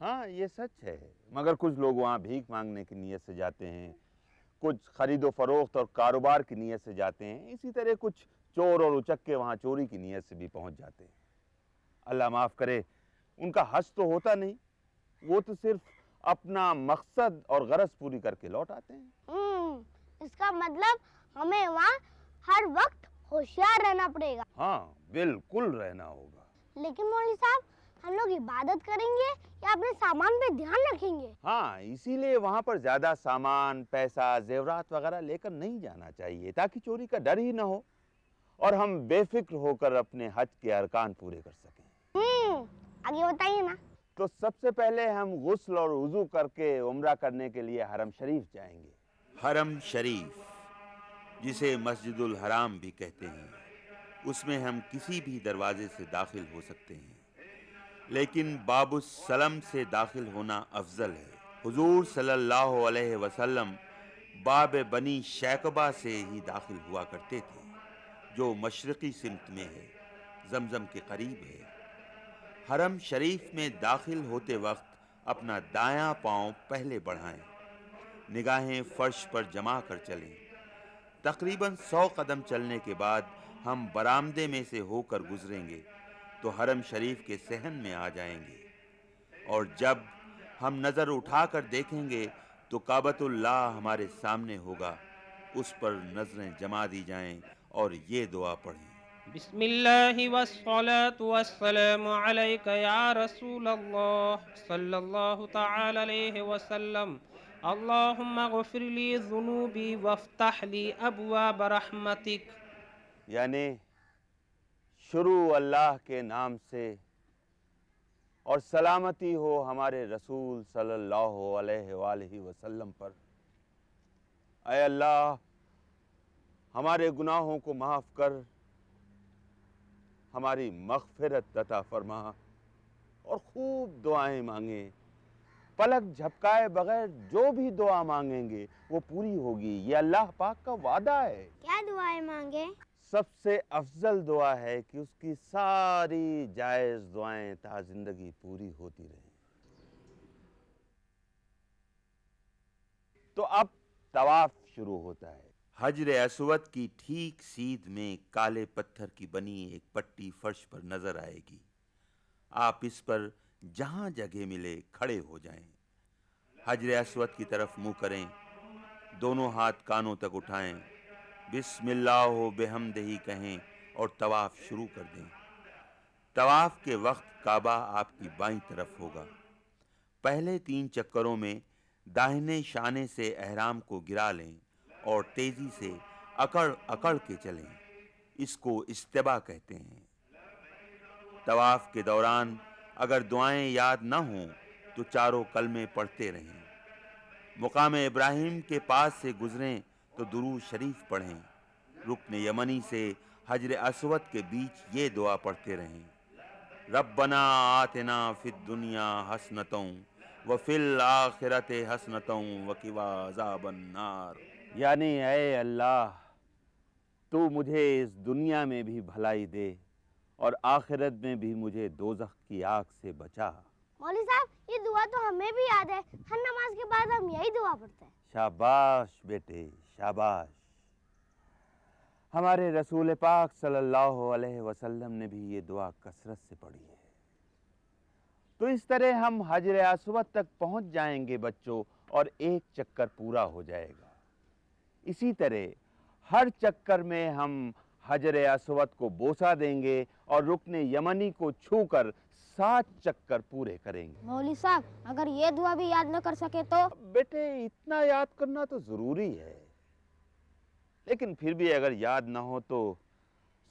Speaker 2: ہاں یہ سچ ہے، مگر کچھ لوگ وہاں بھیک مانگنے کی نیت سے جاتے ہیں، کچھ خرید و فروخت اور کاروبار کی نیت سے جاتے ہیں، اسی طرح کچھ چور اور اچکے وہاں چوری کی نیت سے بھی پہنچ جاتے ہیں۔ اللہ معاف کرے، ان کا حج تو ہوتا نہیں، وہ تو صرف اپنا مقصد اور غرض پوری کر کے لوٹ آتے ہیں۔
Speaker 3: اس کا مطلب ہمیں وہاں ہر وقت ہوشیار رہنا پڑے گا۔
Speaker 2: ہاں بالکل رہنا ہوگا۔
Speaker 3: لیکن مولوی صاحب، ہم لوگ عبادت کریں گے یا اپنے سامان پہ دھیان رکھیں گے؟
Speaker 2: ہاں اسی لیے وہاں پر زیادہ سامان، پیسہ، زیورات وغیرہ لے کر نہیں جانا چاہیے، تاکہ چوری کا ڈر ہی نہ ہو اور ہم بے فکر ہو کر اپنے حج کے ارکان پورے کر سکیں۔
Speaker 3: آگے بتائیے نا۔
Speaker 2: تو سب سے پہلے ہم غسل اور وضو کر کے عمرہ کرنے کے لیے حرم شریف جائیں گے۔ حرم شریف، جسے مسجد الحرام بھی کہتے ہیں، اس میں ہم کسی بھی دروازے سے داخل ہو سکتے ہیں، لیکن باب السلم سے داخل ہونا افضل ہے۔ حضور صلی اللہ علیہ وسلم باب بنی شیکبہ سے ہی داخل ہوا کرتے تھے، جو مشرقی سمت میں ہے، زمزم کے قریب ہے۔ حرم شریف میں داخل ہوتے وقت اپنا دایاں پاؤں پہلے بڑھائیں، نگاہیں فرش پر جما کر چلیں۔ تقریباً 100 قدم چلنے کے بعد ہم برآمدے میں سے ہو کر گزریں گے تو حرم شریف کے صحن میں آ جائیں گے، اور جب ہم نظر اٹھا کر دیکھیں گے تو کعبۃ اللہ ہمارے سامنے ہوگا، اس پر نظریں جما دی جائیں اور یہ دعا پڑھیں۔
Speaker 1: بسم اللہ والصلاة والسلام علیک یا رسول اللہ صلی اللہ تعالی علیہ وسلم، اللہم اغفر لی ذنوبی وافتح لی ابواب رحمتک۔
Speaker 2: یعنی شروع اللہ کے نام سے، اور سلامتی ہو ہمارے رسول صلی اللہ علیہ وآلہ وسلم پر۔ اے اللہ، ہمارے گناہوں کو معاف کر، ہماری مغفرت عطا فرما، اور خوب دعائیں مانگیں۔ پلک جھپکائے بغیر جو بھی دعا مانگیں گے وہ پوری ہوگی، یہ اللہ پاک کا وعدہ ہے۔
Speaker 3: کیا دعائیں مانگے؟
Speaker 2: سب سے افضل دعا ہے کہ اس کی ساری جائز دعائیں تا زندگی پوری ہوتی رہیں۔ تو اب طواف شروع ہوتا ہے۔ حجر اسود کی ٹھیک سیدھ میں کالے پتھر کی بنی ایک پٹی فرش پر نظر آئے گی، آپ اس پر جہاں جگہ ملے کھڑے ہو جائیں، حجر اسود کی طرف منہ کریں، دونوں ہاتھ کانوں تک اٹھائیں، بسم اللہ بحمدہ کہیں اور طواف شروع کر دیں۔ طواف کے وقت کعبہ آپ کی بائیں طرف ہوگا۔ پہلے 3 چکروں میں داہنے شانے سے احرام کو گرا لیں اور تیزی سے اکڑ اکڑ کے چلیں، اس کو استبا کہتے ہیں۔ طواف کے دوران اگر دعائیں یاد نہ ہوں تو چاروں کلمے پڑھتے رہیں۔ مقام ابراہیم کے پاس سے گزریں تو درود شریف پڑھیں۔ رکن یمنی سے حجر اسود کے بیچ یہ دعا پڑھتے رہیں، ربنا آتنا فی الدنیا حسنۃ وفی الآخرۃ حسنۃ وقنا عذاب النار۔ یعنی اے اللہ، تو مجھے اس دنیا میں بھی بھلائی دے اور آخرت میں بھی مجھے دوزخ کی آگ سے بچا۔
Speaker 3: مولوی صاحب، یہ دعا تو ہمیں بھی یاد ہے، ہر نماز کے بعد ہم یہی دعا پڑھتے ہیں۔
Speaker 2: شاباش بیٹے، شاباش۔ ہمارے رسول پاک صلی اللہ علیہ وسلم نے بھی یہ دعا کثرت سے پڑھی ہے۔ تو اس طرح ہم حجر اسود تک پہنچ جائیں گے بچوں، اور ایک چکر پورا ہو جائے گا۔ اسی طرح ہر چکر میں ہم حجر اسود کو بوسہ دیں گے اور رکن یمنی کو چھو کر 7 چکر پورے کریں گے۔
Speaker 5: مولوی صاحب اگر یہ دعا بھی یاد نہ کر سکے تو؟
Speaker 2: بیٹے اتنا یاد کرنا تو ضروری ہے، لیکن پھر بھی اگر یاد نہ ہو تو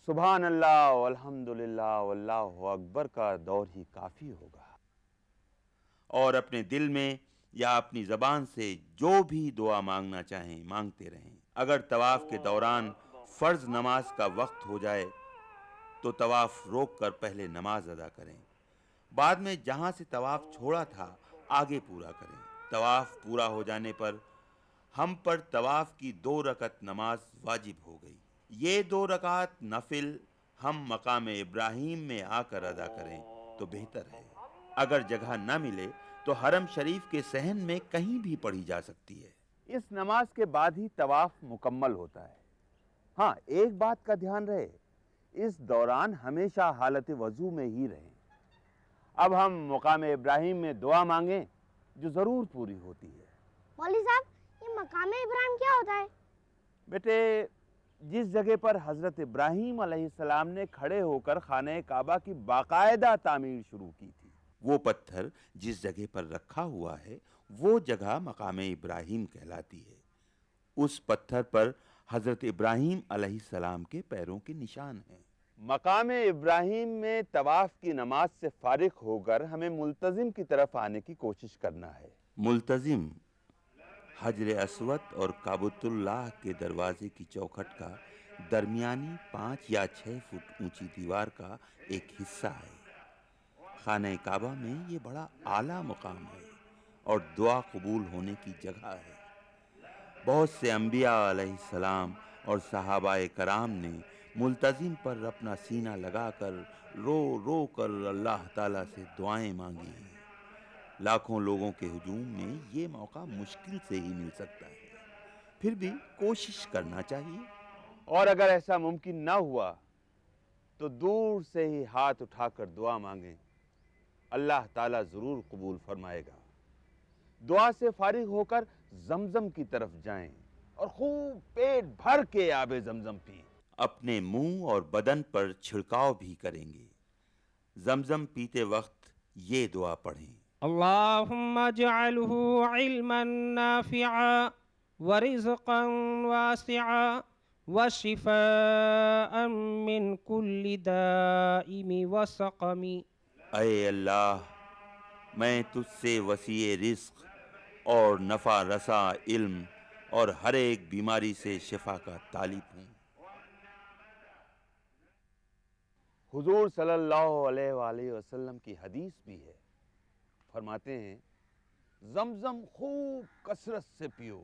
Speaker 2: سبحان اللہ والحمدللہ واللہ اکبر کا دور ہی کافی ہوگا۔ اور اپنے دل میں یا اپنی زبان سے جو بھی دعا مانگنا چاہیں مانگتے رہیں۔ اگر طواف کے دوران فرض نماز کا وقت ہو جائے تو طواف روک کر پہلے نماز ادا کریں، بعد میں جہاں سے طواف چھوڑا تھا آگے پورا کریں۔ طواف پورا ہو جانے پر ہم پر طواف کی 2 رکعت نماز واجب ہو گئی۔ یہ 2 رکعت نفل ہم مقام ابراہیم میں آ کر ادا کریں تو بہتر ہے۔ اگر جگہ نہ ملے تو حرم شریف کے صحن میں کہیں بھی پڑھی جا سکتی ہے۔ اس نماز کے بعد ہی طواف مکمل ہوتا ہے۔ ہاں، ایک بات کا دھیان رہے، اس دوران ہمیشہ حالت وضو میں ہی رہیں۔ اب ہم مقام ابراہیم میں دعا مانگیں جو ضرور پوری ہوتی ہے۔
Speaker 3: مولوی صاحب، یہ مقام ابراہیم کیا ہوتا ہے؟
Speaker 2: بیٹے، جس جگہ پر حضرت ابراہیم علیہ السلام نے کھڑے ہو کر خانہ کعبہ کی باقاعدہ تعمیر شروع کی تھی، وہ پتھر جس جگہ پر رکھا ہوا ہے وہ جگہ مقام ابراہیم کہلاتی ہے۔ اس پتھر پر حضرت ابراہیم علیہ السلام کے پیروں کے نشان ہیں۔ مقام ابراہیم میں طواف کی نماز سے فارغ ہو کر ہمیں ملتزم کی طرف آنے کی کوشش کرنا ہے۔ ملتزم حجر اسود اور کعبۃ اللہ کے دروازے کی چوکھٹ کا درمیانی 5 یا 6 فٹ اونچی دیوار کا ایک حصہ ہے۔ خانہ کعبہ میں یہ بڑا اعلیٰ مقام ہے اور دعا قبول ہونے کی جگہ ہے۔ بہت سے انبیاء علیہ السلام اور صحابہ کرام نے ملتزم پر اپنا سینہ لگا کر رو رو کر اللہ تعالیٰ سے دعائیں مانگی ہیں۔ لاکھوں لوگوں کے ہجوم میں یہ موقع مشکل سے ہی مل سکتا ہے، پھر بھی کوشش کرنا چاہیے۔ اور اگر ایسا ممکن نہ ہوا تو دور سے ہی ہاتھ اٹھا کر دعا مانگیں، اللہ تعالیٰ ضرور قبول فرمائے گا۔ دعا سے فارغ ہو کر زمزم کی طرف جائیں اور خوب پیٹ بھر کے آب زمزم پئیں۔ اپنے منہ اور بدن پر چھڑکاؤ بھی کریں گے۔ زمزم پیتے وقت یہ دعا پڑھیں،
Speaker 1: اللهم اجعله علما نافعا ورزقا واسعا وشفاء من كل داء وسقم۔
Speaker 2: اے اللہ، میں تجھ سے وسیع رزق اور نفع رساں علم اور ہر ایک بیماری سے شفا کا طالب ہوں۔ حضور صلی اللہ علیہ وآلہ وسلم کی حدیث بھی ہے، فرماتے ہیں زمزم خوب کثرت سے پیو،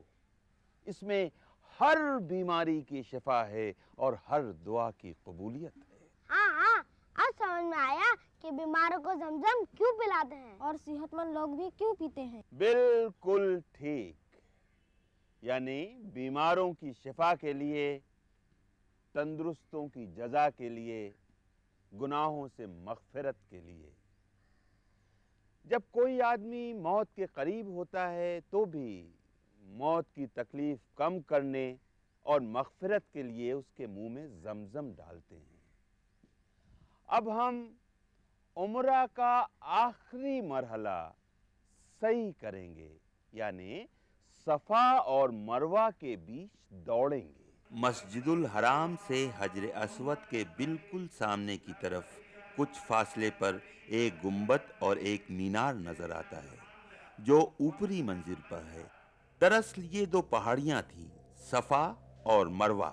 Speaker 2: اس میں ہر بیماری کی شفا ہے اور ہر دعا کی قبولیت ہے۔
Speaker 3: ہاں، اب سمجھ میں آیا کہ بیماروں کو زمزم کیوں پلاتے ہیں
Speaker 5: اور صحت مند لوگ بھی کیوں پیتے ہیں۔
Speaker 2: بالکل ٹھیک، یعنی بیماروں کی شفا کے لیے، تندرستوں کی جزا کے لیے، گناہوں سے مغفرت کے لیے۔ جب کوئی آدمی موت کے قریب ہوتا ہے تو بھی موت کی تکلیف کم کرنے اور مغفرت کے لیے اس کے منہ میں زمزم ڈالتے ہیں۔ اب ہم عمرہ کا آخری مرحلہ سعی کریں گے، یعنی صفا اور مروہ کے بیچ دوڑیں گے۔ مسجد الحرام سے حجر اسود کے بالکل سامنے کی طرف کچھ فاصلے پر ایک گنبد اور ایک مینار نظر آتا ہے جو اوپری منزل پر ہے۔ دراصل یہ دو پہاڑیاں تھیں، صفا اور مروہ۔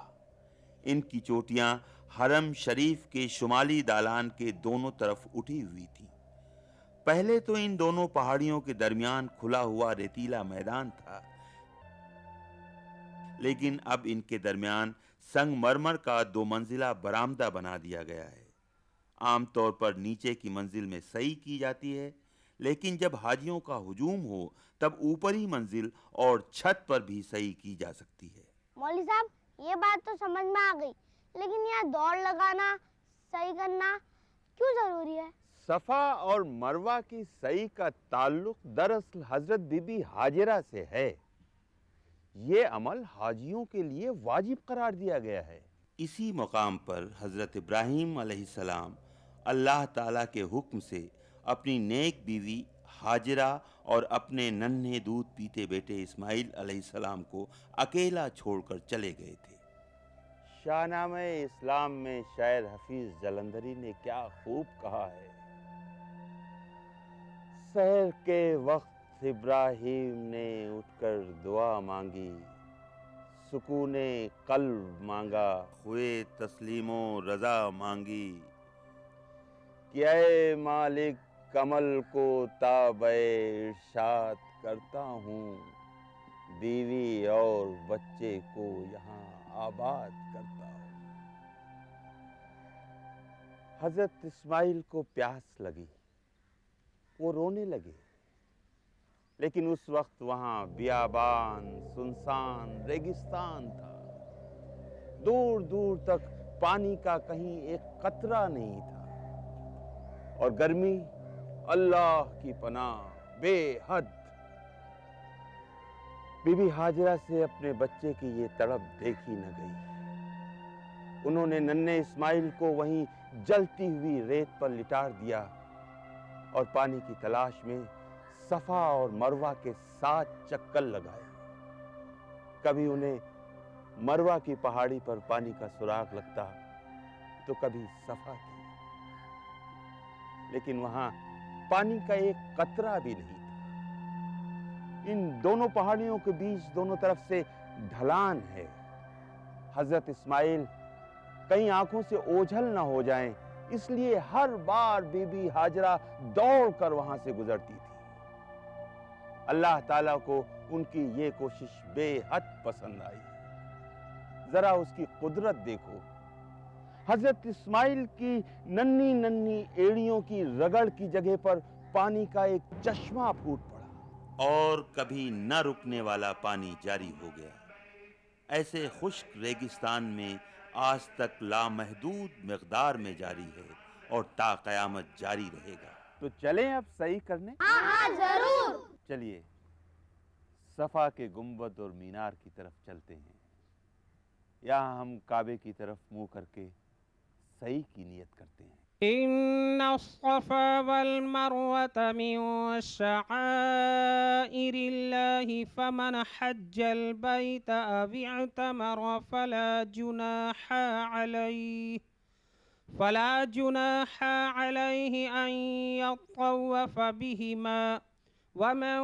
Speaker 2: ان کی چوٹیاں حرم شریف کے شمالی دالان کے دونوں طرف اٹھی ہوئی تھیں۔ پہلے تو ان دونوں پہاڑیوں کے درمیان کھلا ہوا ریتیلا میدان تھا، لیکن اب ان کے درمیان سنگ مرمر کا 2 منزلہ برآمدہ بنا دیا گیا ہے۔ عام طور پر نیچے کی منزل میں سعی کی جاتی ہے، لیکن جب حاجیوں کا ہجوم ہو تب اوپری منزل اور چھت پر بھی سعی کی جا سکتی ہے۔
Speaker 3: مولوی صاحب یہ بات تو سمجھ میں آ گئی، لیکن یہاں دوڑ لگانا صحیح کرنا کیوں ضروری ہے؟
Speaker 2: صفا اور مروہ کی سعی کا تعلق دراصل حضرت بی بی ہاجرہ سے ہے۔ یہ عمل حاجیوں کے لیے واجب قرار دیا گیا ہے۔ اسی مقام پر حضرت ابراہیم علیہ السلام اللہ تعالیٰ کے حکم سے اپنی نیک بیوی ہاجرہ اور اپنے ننھے دودھ پیتے بیٹے اسماعیل علیہ السلام کو اکیلا چھوڑ کر چلے گئے تھے۔ شاہ نامہ اسلام میں شاعر حفیظ جلندھری نے کیا خوب کہا ہے، سحر کے وقت ابراہیم نے اٹھ کر دعا مانگی، سکون قلب مانگا، ہوئے تسلیم و رضا مانگی، کہ اے مالک عمل کو تابع ارشاد کرتا ہوں، بیوی اور بچے کو یہاں آباد کرتا ہوں۔ حضرت اسماعیل کو پیاس لگی، وہ رونے لگے، لیکن اس وقت وہاں بیابان، سنسان ریگستان تھا۔ دور دور تک پانی کا کہیں ایک قطرہ نہیں تھا، اور گرمی اللہ کی پناہ بے حد۔ بی بی ہاجرہ سے اپنے بچے کی یہ تڑپ دیکھی نہ گئی۔ انہوں نے ننھے اسماعیل کو وہیں جلتی ہوئی ریت پر لٹار دیا اور پانی کی تلاش میں صفا اور مروہ کے 7 چکر لگائے۔ کبھی انہیں مروہ کی پہاڑی پر پانی کا سراغ لگتا تو کبھی صفا کی، لیکن وہاں پانی کا ایک قطرہ بھی نہیں تھا۔ ان دونوں پہاڑیوں کے بیچ دونوں طرف سے ڈھلان ہے۔ حضرت اسماعیل کہیں آنکھوں سے اوجھل نہ ہو جائیں، اس لیے ہر بار بی بی ہاجرہ دوڑ کر وہاں سے گزرتی تھی۔ اللہ تعالیٰ کو ان کی یہ کوشش بے حد پسند آئی۔ ذرا اس کی قدرت دیکھو، حضرت اسماعیل کی ننھی ننھی ایڑیوں کی رگڑ کی جگہ پر پانی کا ایک چشمہ پھوٹ پڑا، اور کبھی نہ رکنے والا پانی جاری ہو گیا۔ ایسے خشک ریگستان میں آج تک لامحدود مقدار میں جاری ہے اور تا قیامت جاری رہے گا۔ تو چلیں اب صحیح کرنے؟
Speaker 3: ہاں ضرور۔
Speaker 2: چلیے صفا کے گنبد اور مینار کی طرف چلتے ہیں۔ یہاں ہم کعبے کی طرف منہ کر کے صحیح کی نیت کرتے ہیں۔
Speaker 1: إن الصفا والمروة من شعائر الله فمن حج البيت أو اعتمر فلا جناح عليه أن يطوف بهما، ومن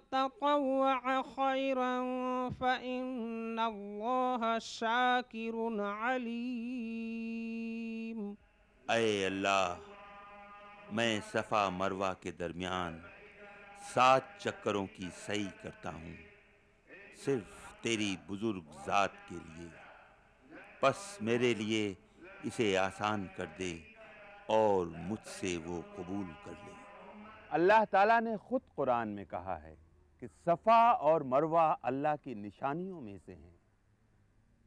Speaker 1: تطوع خيرا فإن الله شاكر عليم۔
Speaker 2: اے اللہ، میں صفا مروہ کے درمیان 7 چکروں کی سعی کرتا ہوں، صرف تیری بزرگ ذات کے لیے، پس میرے لیے اسے آسان کر دے اور مجھ سے وہ قبول کر لے۔ اللہ تعالیٰ نے خود قرآن میں کہا ہے کہ صفا اور مروہ اللہ کی نشانیوں میں سے ہیں۔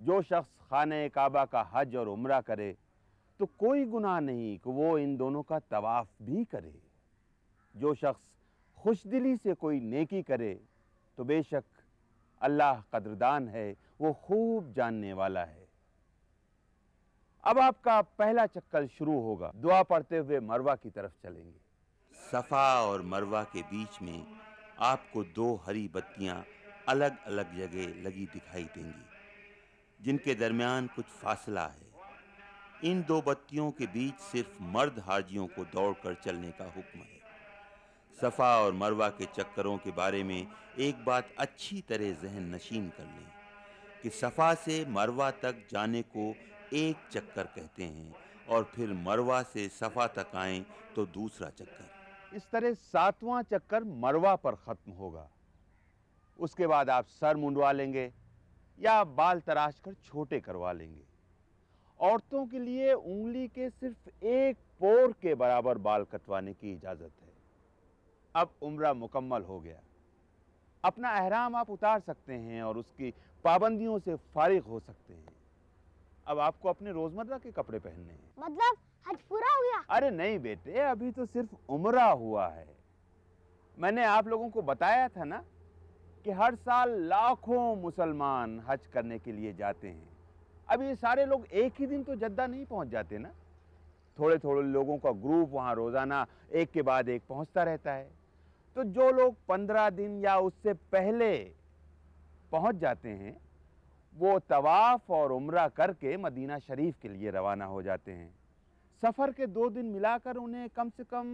Speaker 2: جو شخص خانہ کعبہ کا حج اور عمرہ کرے تو کوئی گناہ نہیں کہ وہ ان دونوں کا طواف بھی کرے۔ جو شخص خوش دلی سے کوئی نیکی کرے تو بے شک اللہ قدردان ہے، وہ خوب جاننے والا ہے۔ اب آپ کا پہلا چکر شروع ہوگا، دعا پڑھتے ہوئے مروہ کی طرف چلیں گے۔ صفا اور مروہ کے بیچ میں آپ کو 2 ہری بتیاں الگ الگ جگہ لگی دکھائی دیں گی، جن کے درمیان کچھ فاصلہ ہے۔ ان 2 بتیوں کے بیچ صرف مرد حاجیوں کو دوڑ کر چلنے کا حکم ہے۔ صفا اور مروہ کے چکروں کے بارے میں ایک بات اچھی طرح ذہن نشین کر لیں کہ صفا سے مروہ تک جانے کو ایک چکر کہتے ہیں، اور پھر مروہ سے صفا تک آئیں تو دوسرا چکر۔ اس طرح 7واں چکر مروہ پر ختم ہوگا۔ اس کے بعد آپ سر منڈوا لیں گے یا بال تراش کر چھوٹے کروا لیں گے۔ عورتوں کے لیے انگلی کے صرف 1 پور کے برابر بال کٹوانے کی اجازت ہے۔ اب عمرہ مکمل ہو گیا، اپنا احرام آپ اتار سکتے ہیں اور اس کی پابندیوں سے فارغ ہو سکتے ہیں۔ اب آپ کو اپنے روزمرہ کے کپڑے پہننے ہیں۔
Speaker 3: مطلب حج پورا ہو گیا؟
Speaker 2: ارے نہیں بیٹے، ابھی تو صرف عمرہ ہوا ہے۔ میں نے آپ لوگوں کو بتایا تھا نا کہ ہر سال لاکھوں مسلمان حج کرنے کے لیے جاتے ہیں۔ اب یہ سارے لوگ ایک ہی دن تو جدہ نہیں پہنچ جاتے نا، تھوڑے تھوڑے لوگوں کا گروپ وہاں روزانہ ایک کے بعد ایک پہنچتا رہتا ہے۔ تو جو لوگ 15 دن یا اس سے پہلے پہنچ جاتے ہیں وہ طواف اور عمرہ کر کے مدینہ شریف کے لیے روانہ ہو جاتے ہیں۔ سفر کے 2 دن ملا کر انہیں کم سے کم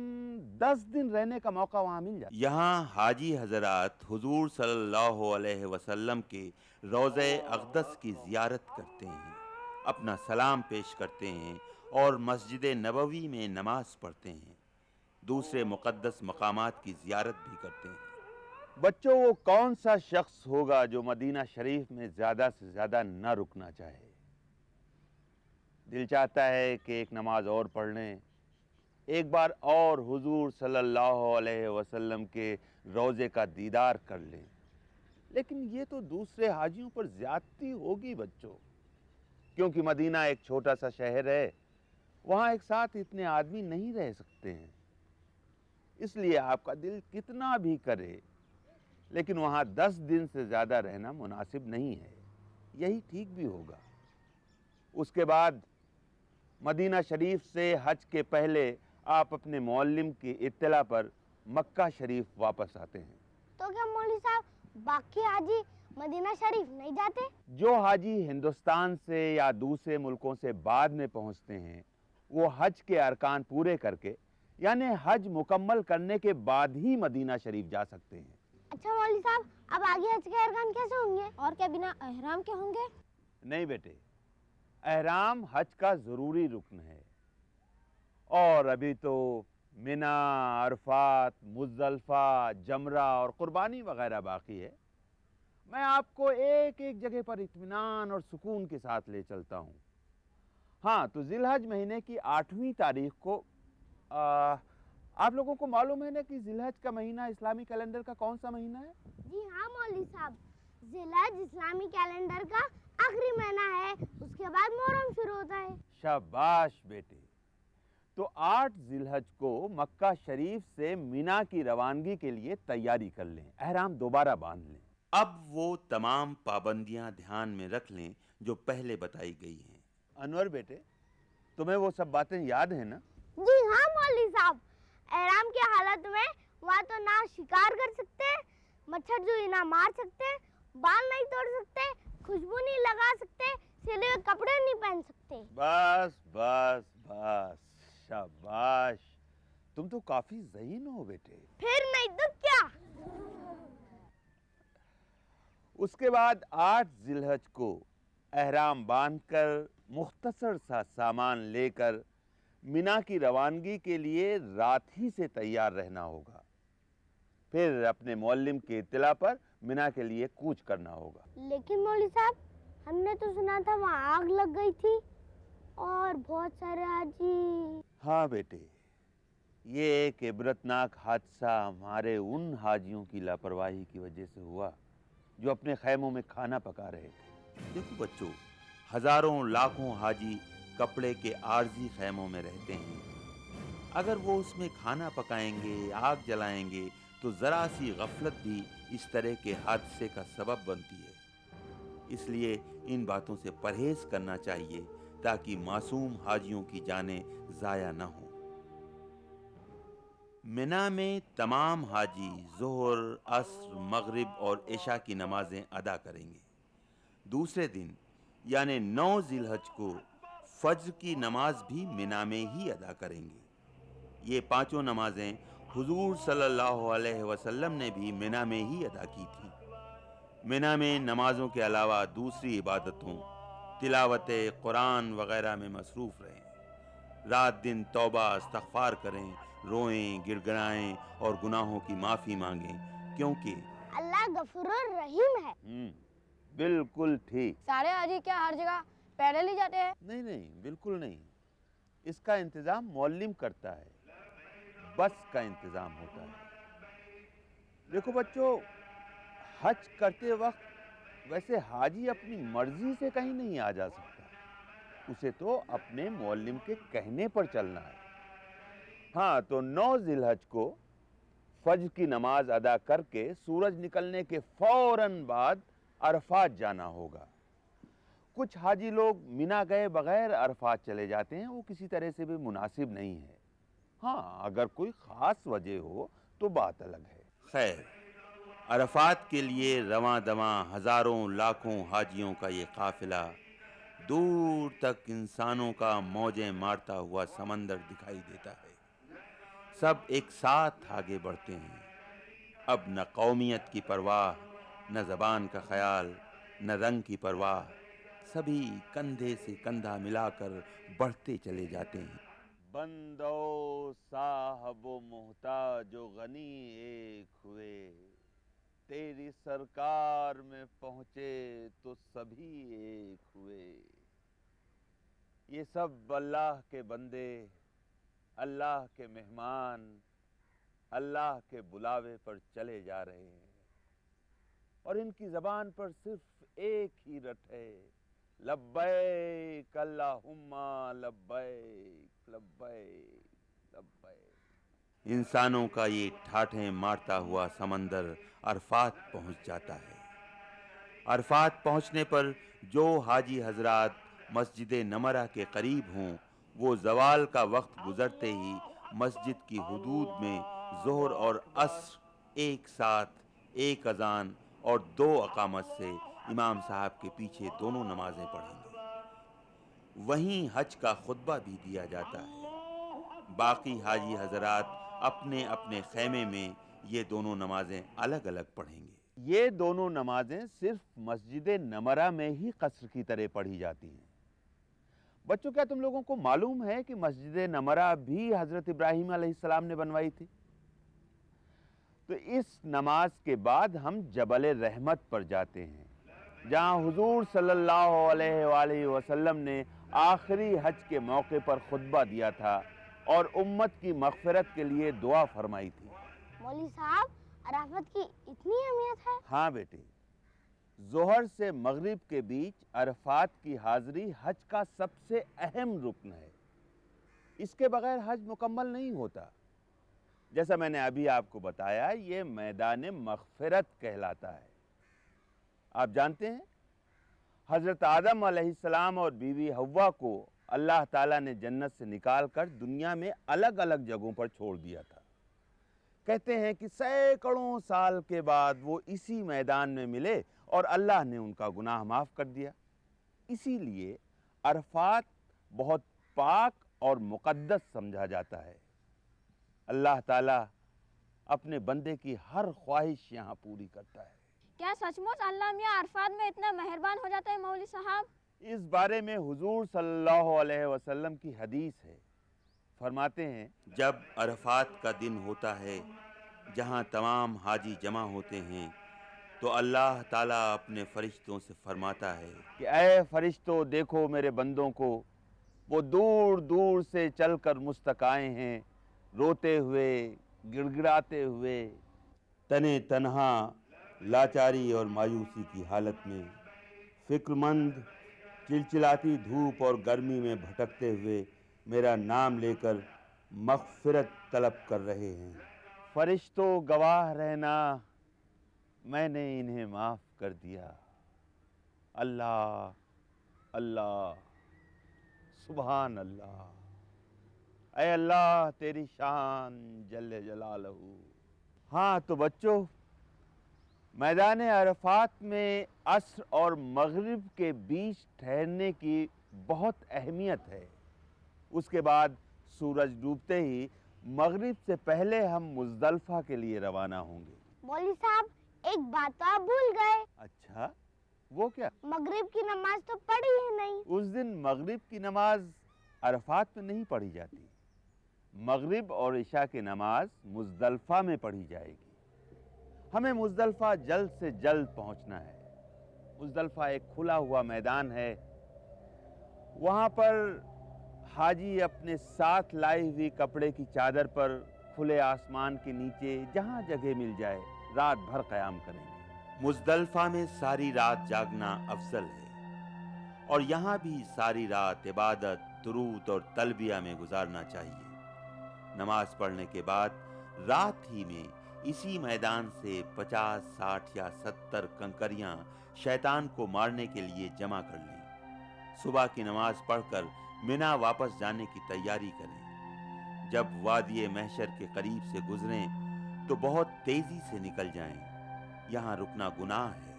Speaker 2: 10 دن رہنے کا موقع وہاں مل جاتا ہے۔ یہاں حاجی حضرات حضور صلی اللہ علیہ وسلم کے روضہ اقدس کی زیارت کرتے ہیں، اپنا سلام پیش کرتے ہیں اور مسجد نبوی میں نماز پڑھتے ہیں، دوسرے مقدس مقامات کی زیارت بھی کرتے ہیں۔ بچوں، وہ کون سا شخص ہوگا جو مدینہ شریف میں زیادہ سے زیادہ نہ رکنا چاہے؟ دل چاہتا ہے کہ ایک نماز اور پڑھ لیں، ایک بار اور حضور صلی اللہ علیہ وسلم کے روضے کا دیدار کر لیں، لیکن یہ تو دوسرے حاجیوں پر زیادتی ہوگی بچوں، کیونکہ مدینہ ایک چھوٹا سا شہر ہے، وہاں ایک ساتھ اتنے آدمی نہیں رہ سکتے ہیں۔ اس لیے آپ کا دل کتنا بھی کرے لیکن وہاں 10 دن سے زیادہ رہنا مناسب نہیں ہے، یہی ٹھیک بھی ہوگا۔ اس کے بعد مدینہ شریف سے حج کے پہلے آپ اپنے معلم کی اطلاع پر مکہ شریف واپس آتے ہیں۔
Speaker 3: تو کیا مولوی صاحب باقی حاجی مدینہ شریف نہیں جاتے؟
Speaker 2: جو حاجی ہندوستان سے یا دوسرے ملکوں سے بعد میں پہنچتے ہیں وہ حج کے ارکان پورے کر کے، یعنی حج مکمل کرنے کے بعد ہی مدینہ شریف جا سکتے ہیں۔
Speaker 3: اچھا مولوی صاحب، اب آگے حج کے ارکان کیسے ہوں گے؟
Speaker 5: اور کیا بنا احرام کے ہوں گے؟
Speaker 2: نہیں بیٹے، احرام حج کا ضروری رکن ہے، اور ابھی تو منا، عرفات، مزدلفہ، جمرہ اور قربانی وغیرہ باقی ہے۔ میں آپ کو ایک ایک جگہ پر اطمینان اور سکون کے ساتھ لے چلتا ہوں۔ ہاں، تو ذی الحج مہینے کی 8ویں تاریخ کو آپ لوگوں کو معلوم ہے نا کہ ذی الحج کا مہینہ اسلامی کیلنڈر کا کون سا مہینہ ہے؟
Speaker 3: جی ہاں مولوی صاحب، ذی الحج اسلامی کیلنڈر کا آخری مہینہ ہے، اس کے بعد محرم شروع ہوتا ہے۔
Speaker 2: شاباش بیٹے، تو 8 ذی الحج کو مکہ شریف سے مینا کی روانگی کے لیے تیاری کر لیں، احرام دوبارہ باندھ لیں۔ اب وہ تمام پابندیاں دھیان میں رکھ لیں جو پہلے بتائی گئی ہیں۔ انور بیٹے، تمہیں وہ سب باتیں یاد ہیں نا؟
Speaker 3: جی ہاں مولوی صاحب، احرام کی حالت میں وہاں تو نہ شکار کر سکتے، مچھر جوئی نہ مار سکتے، بال نہیں توڑ سکتے، خوشبو نہیں لگا سکتے، سلے ہوئے کپڑے نہیں پہن سکتے۔
Speaker 2: بس بس بس، شاباش، تم تو کافی ذہین ہو بیٹے۔
Speaker 3: پھر نہیں تو کیا؟
Speaker 2: اس کے بعد 8 ذی الحج کو احرام باندھ کر مختصر سا سامان لے کر مینا کی روانگی کے لیے رات ہی سے تیار رہنا ہوگا، پھر اپنے معلم کی اطلاع پر مینا کے لیے کوچ کرنا ہوگا۔
Speaker 3: لیکن مولوی صاحب، ہم نے تو سنا تھا وہاں آگ لگ گئی تھی اور بہت سارے حاجی۔
Speaker 2: ہاں بیٹے، یہ ایک عبرتناک حادثہ ہمارے ان حاجیوں کی لاپرواہی کی وجہ سے ہوا جو اپنے خیموں میں کھانا پکا رہے تھے۔ دیکھو بچوں، ہزاروں لاکھوں حاجی کپڑے کے عارضی خیموں میں رہتے ہیں، اگر وہ اس میں کھانا پکائیں گے، آگ جلائیں گے تو ذرا سی غفلت بھی اس طرح کے حادثے کا سبب بنتی ہے۔ اس لیے ان باتوں سے پرہیز کرنا چاہیے تاکہ معصوم حاجیوں کی جانیں ضائع نہ ہوں۔ منا میں تمام حاجی ظہر، عصر، مغرب اور عشاء کی نمازیں ادا کریں گے۔ دوسرے دن یعنی 9 ذی الحج کو فجر کی نماز بھی منا میں ہی ادا کریں گے۔ یہ پانچوں نمازیں حضور صلی اللہ علیہ وسلم نے بھی منا میں ہی ادا کی تھی۔ منا میں نمازوں کے علاوہ دوسری عبادتوں، تلاوت قرآن وغیرہ میں مصروف رہیں۔ رات دن توبہ استغفار کریں، روئیں، گڑ گڑائیں اور گناہوں کی معافی مانگیں، کیونکہ
Speaker 3: اللہ غفور الرحیم ہے۔
Speaker 2: بالکل ٹھیک۔
Speaker 5: سارے حاجی کیا ہر جگہ پیدل ہی جاتے ہیں؟
Speaker 2: نہیں، بالکل نہیں۔ اس کا انتظام معلم کرتا ہے، بس کا انتظام ہوتا ہے۔ دیکھو بچوں، حج کرتے وقت ویسے حاجی اپنی مرضی سے کہیں نہیں آ جا سکتا، اسے تو اپنے معلم کے کہنے پر چلنا ہے۔ ہاں، تو 9 ذی الحج کو فجر کی نماز ادا کر کے سورج نکلنے کے فوراً بعد عرفات جانا ہوگا۔ کچھ حاجی لوگ منا گئے بغیر عرفات چلے جاتے ہیں، وہ کسی طرح سے بھی مناسب نہیں ہے۔ ہاں، اگر کوئی خاص وجہ ہو تو بات الگ ہے۔ خیر، عرفات کے لیے رواں دواں ہزاروں لاکھوں حاجیوں کا یہ قافلہ دور تک انسانوں کا موجیں مارتا ہوا سمندر دکھائی دیتا ہے۔ سب ایک ساتھ آگے بڑھتے ہیں۔ اب نہ قومیت کی پرواہ، نہ زبان کا خیال، نہ رنگ کی پرواہ، سبھی کندھے سے کندھا ملا کر بڑھتے چلے جاتے ہیں۔ بندو صاحب و محتاج و غنی ایک ہوئے، تیری سرکار میں پہنچے تو سبھی ایک ہوئے۔ یہ سب اللہ کے بندے، اللہ کے مہمان، اللہ کے بلاوے پر چلے جا رہے ہیں، اور ان کی زبان پر صرف ایک ہی رٹ ہے، لبیک اللہم لبیک لبیک لبیک۔ انسانوں کا یہ ٹھاٹھیں مارتا ہوا سمندر عرفات پہنچ جاتا ہے۔ عرفات پہنچنے پر جو حاجی حضرات مسجد نمرہ کے قریب ہوں، وہ زوال کا وقت گزرتے ہی مسجد کی حدود میں ظہر اور عصر ایک ساتھ، ایک اذان اور 2 اقامت سے امام صاحب کے پیچھے دونوں نمازیں پڑھیں گے۔ وہیں حج کا خطبہ بھی دیا جاتا ہے۔ باقی حاجی حضرات اپنے اپنے خیمے میں یہ دونوں نمازیں الگ الگ پڑھیں گے۔ یہ دونوں نمازیں صرف مسجد نمرہ میں ہی قصر کی طرح پڑھی جاتی ہیں۔ بچوں، کیا تم لوگوں کو معلوم ہے کہ مسجد نمرہ بھی حضرت ابراہیم علیہ السلام نے بنوائی تھی؟ تو اس نماز کے بعد ہم جبل رحمت پر جاتے ہیں، جہاں حضور صلی اللہ علیہ وآلہ وسلم نے آخری حج کے موقع پر خطبہ دیا تھا اور امت کی مغفرت کے لیے دعا فرمائی تھی۔
Speaker 3: مولوی صاحب، عرفات کی اتنی اہمیت ہے؟
Speaker 2: ہاں بیٹے، ظہر سے مغرب کے بیچ عرفات کی حاضری حج کا سب سے اہم رکن ہے۔ اس کے بغیر حج مکمل نہیں ہوتا۔ جیسا میں نے ابھی آپ کو بتایا، یہ میدان مغفرت کہلاتا ہے۔ آپ جانتے ہیں، حضرت آدم علیہ السلام اور بیوی حوا کو اللہ تعالیٰ نے جنت سے نکال کر دنیا میں الگ الگ جگہوں پر چھوڑ دیا تھا۔ کہتے ہیں کہ سینکڑوں سال کے بعد وہ اسی میدان میں ملے اور اللہ نے ان کا گناہ معاف کر دیا۔ اسی لیے عرفات بہت پاک اور مقدس سمجھا جاتا ہے۔ اللہ تعالیٰ اپنے بندے کی ہر خواہش یہاں پوری کرتا ہے۔
Speaker 5: کیا سچ مچ اللہ میاں عرفات میں اتنا مہربان ہو جاتا ہے مولوی صاحب؟
Speaker 2: اس بارے میں حضور صلی اللہ علیہ وسلم کی حدیث ہے۔ فرماتے ہیں، جب عرفات کا دن ہوتا ہے، جہاں تمام حاجی جمع ہوتے ہیں، تو اللہ تعالیٰ اپنے فرشتوں سے فرماتا ہے کہ اے فرشتوں، دیکھو میرے بندوں کو، وہ دور دور سے چل کر مستق آئے ہیں، روتے ہوئے، گڑ گڑاتے ہوئے، تنے تنہا، لاچاری اور مایوسی کی حالت میں، فکر مند، چلچلاتی دھوپ اور گرمی میں بھٹکتے ہوئے میرا نام لے کر مغفرت طلب کر رہے ہیں۔ فرشتوں، گواہ رہنا میں نے انہیں معاف کر دیا۔ اللہ اللہ سبحان اللہ، اے اللہ تیری شان جل جلالہ۔ ہاں تو بچوں، میدان عرفات میں عصر اور مغرب کے بیچ ٹھہرنے کی بہت اہمیت ہے۔ اس کے بعد سورج ڈوبتے ہی مغرب سے پہلے ہم مزدلفہ کے لیے روانہ ہوں گے۔
Speaker 3: مولوی صاحب ایک بات تو آپ بھول گئے،
Speaker 2: اچھا وہ کیا؟
Speaker 3: مغرب کی نماز تو پڑھی ہی نہیں۔
Speaker 2: اس دن مغرب کی نماز عرفات میں نہیں پڑھی جاتی، مغرب اور عشاء کی نماز مزدلفہ میں پڑھی جائے گی۔ ہمیں مزدلفہ جلد سے جلد پہنچنا ہے۔ مزدلفہ ایک کھلا ہوا میدان ہے، وہاں پر حاجی اپنے ساتھ لائی ہوئی کپڑے کی چادر پر کھلے آسمان کے نیچے جہاں جگہ مل جائے رات بھر قیام کریں گے۔ مزدلفہ میں ساری رات جاگنا افضل ہے، اور یہاں بھی ساری رات عبادت، درود اور تلبیہ میں گزارنا چاہیے۔ نماز پڑھنے کے بعد رات ہی میں اسی میدان سے 50، 60 یا 70 کنکریاں شیطان کو مارنے کے لیے جمع کر لیں۔ صبح کی نماز پڑھ کر منا واپس جانے کی تیاری کریں۔ جب وادی محشر کے قریب سے گزریں تو بہت تیزی سے نکل جائیں، یہاں رکنا گناہ ہے۔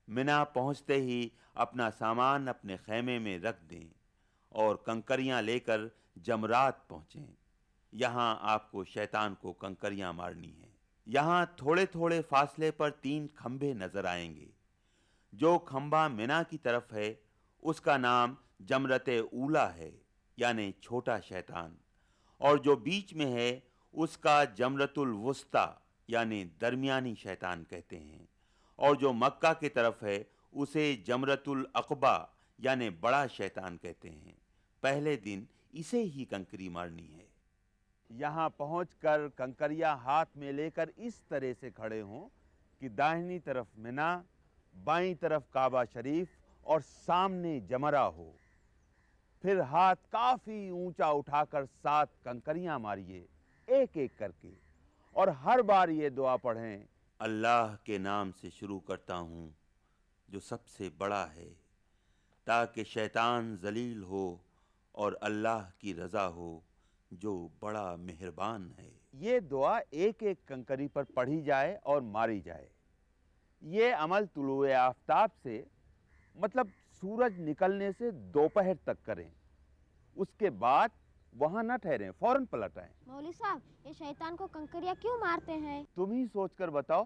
Speaker 2: منا پہنچتے ہی اپنا سامان اپنے خیمے میں رکھ دیں اور کنکریاں لے کر جمرات پہنچیں۔ یہاں آپ کو شیطان کو کنکریاں مارنی ہیں۔ یہاں تھوڑے تھوڑے فاصلے پر 3 کھمبے نظر آئیں گے۔ جو کھمبا منا کی طرف ہے اس کا نام جمرت اولا ہے، یعنی چھوٹا شیطان، اور جو بیچ میں ہے اس کا جمرت الوسطی یعنی درمیانی شیطان کہتے ہیں، اور جو مکہ کی طرف ہے اسے جمرت العقبہ یعنی بڑا شیطان کہتے ہیں۔ پہلے دن اسے ہی کنکری مارنی ہے۔ یہاں پہنچ کر کنکریاں ہاتھ میں لے کر اس طرح سے کھڑے ہوں کہ داہنی طرف منا، بائیں طرف کعبہ شریف اور سامنے جمرہ ہو۔ پھر ہاتھ کافی اونچا اٹھا کر 7 کنکریاں ماریے ایک ایک کر کے، اور ہر بار یہ دعا پڑھیں، اللہ کے نام سے شروع کرتا ہوں جو سب سے بڑا ہے، تاکہ شیطان ذلیل ہو اور اللہ کی رضا ہو جو بڑا مہربان ہے۔ یہ دعا ایک ایک کنکری پر پڑھی جائے اور ماری جائے۔ یہ عمل طلوع آفتاب سے مطلب سورج نکلنے سے دوپہر تک کریں، اس کے بعد وہاں نہ ٹھہریں، فوراً پلٹ آئیں۔
Speaker 5: مولوی صاحب یہ شیطان کو کنکریاں کیوں مارتے ہیں؟
Speaker 2: تم ہی سوچ کر بتاؤ۔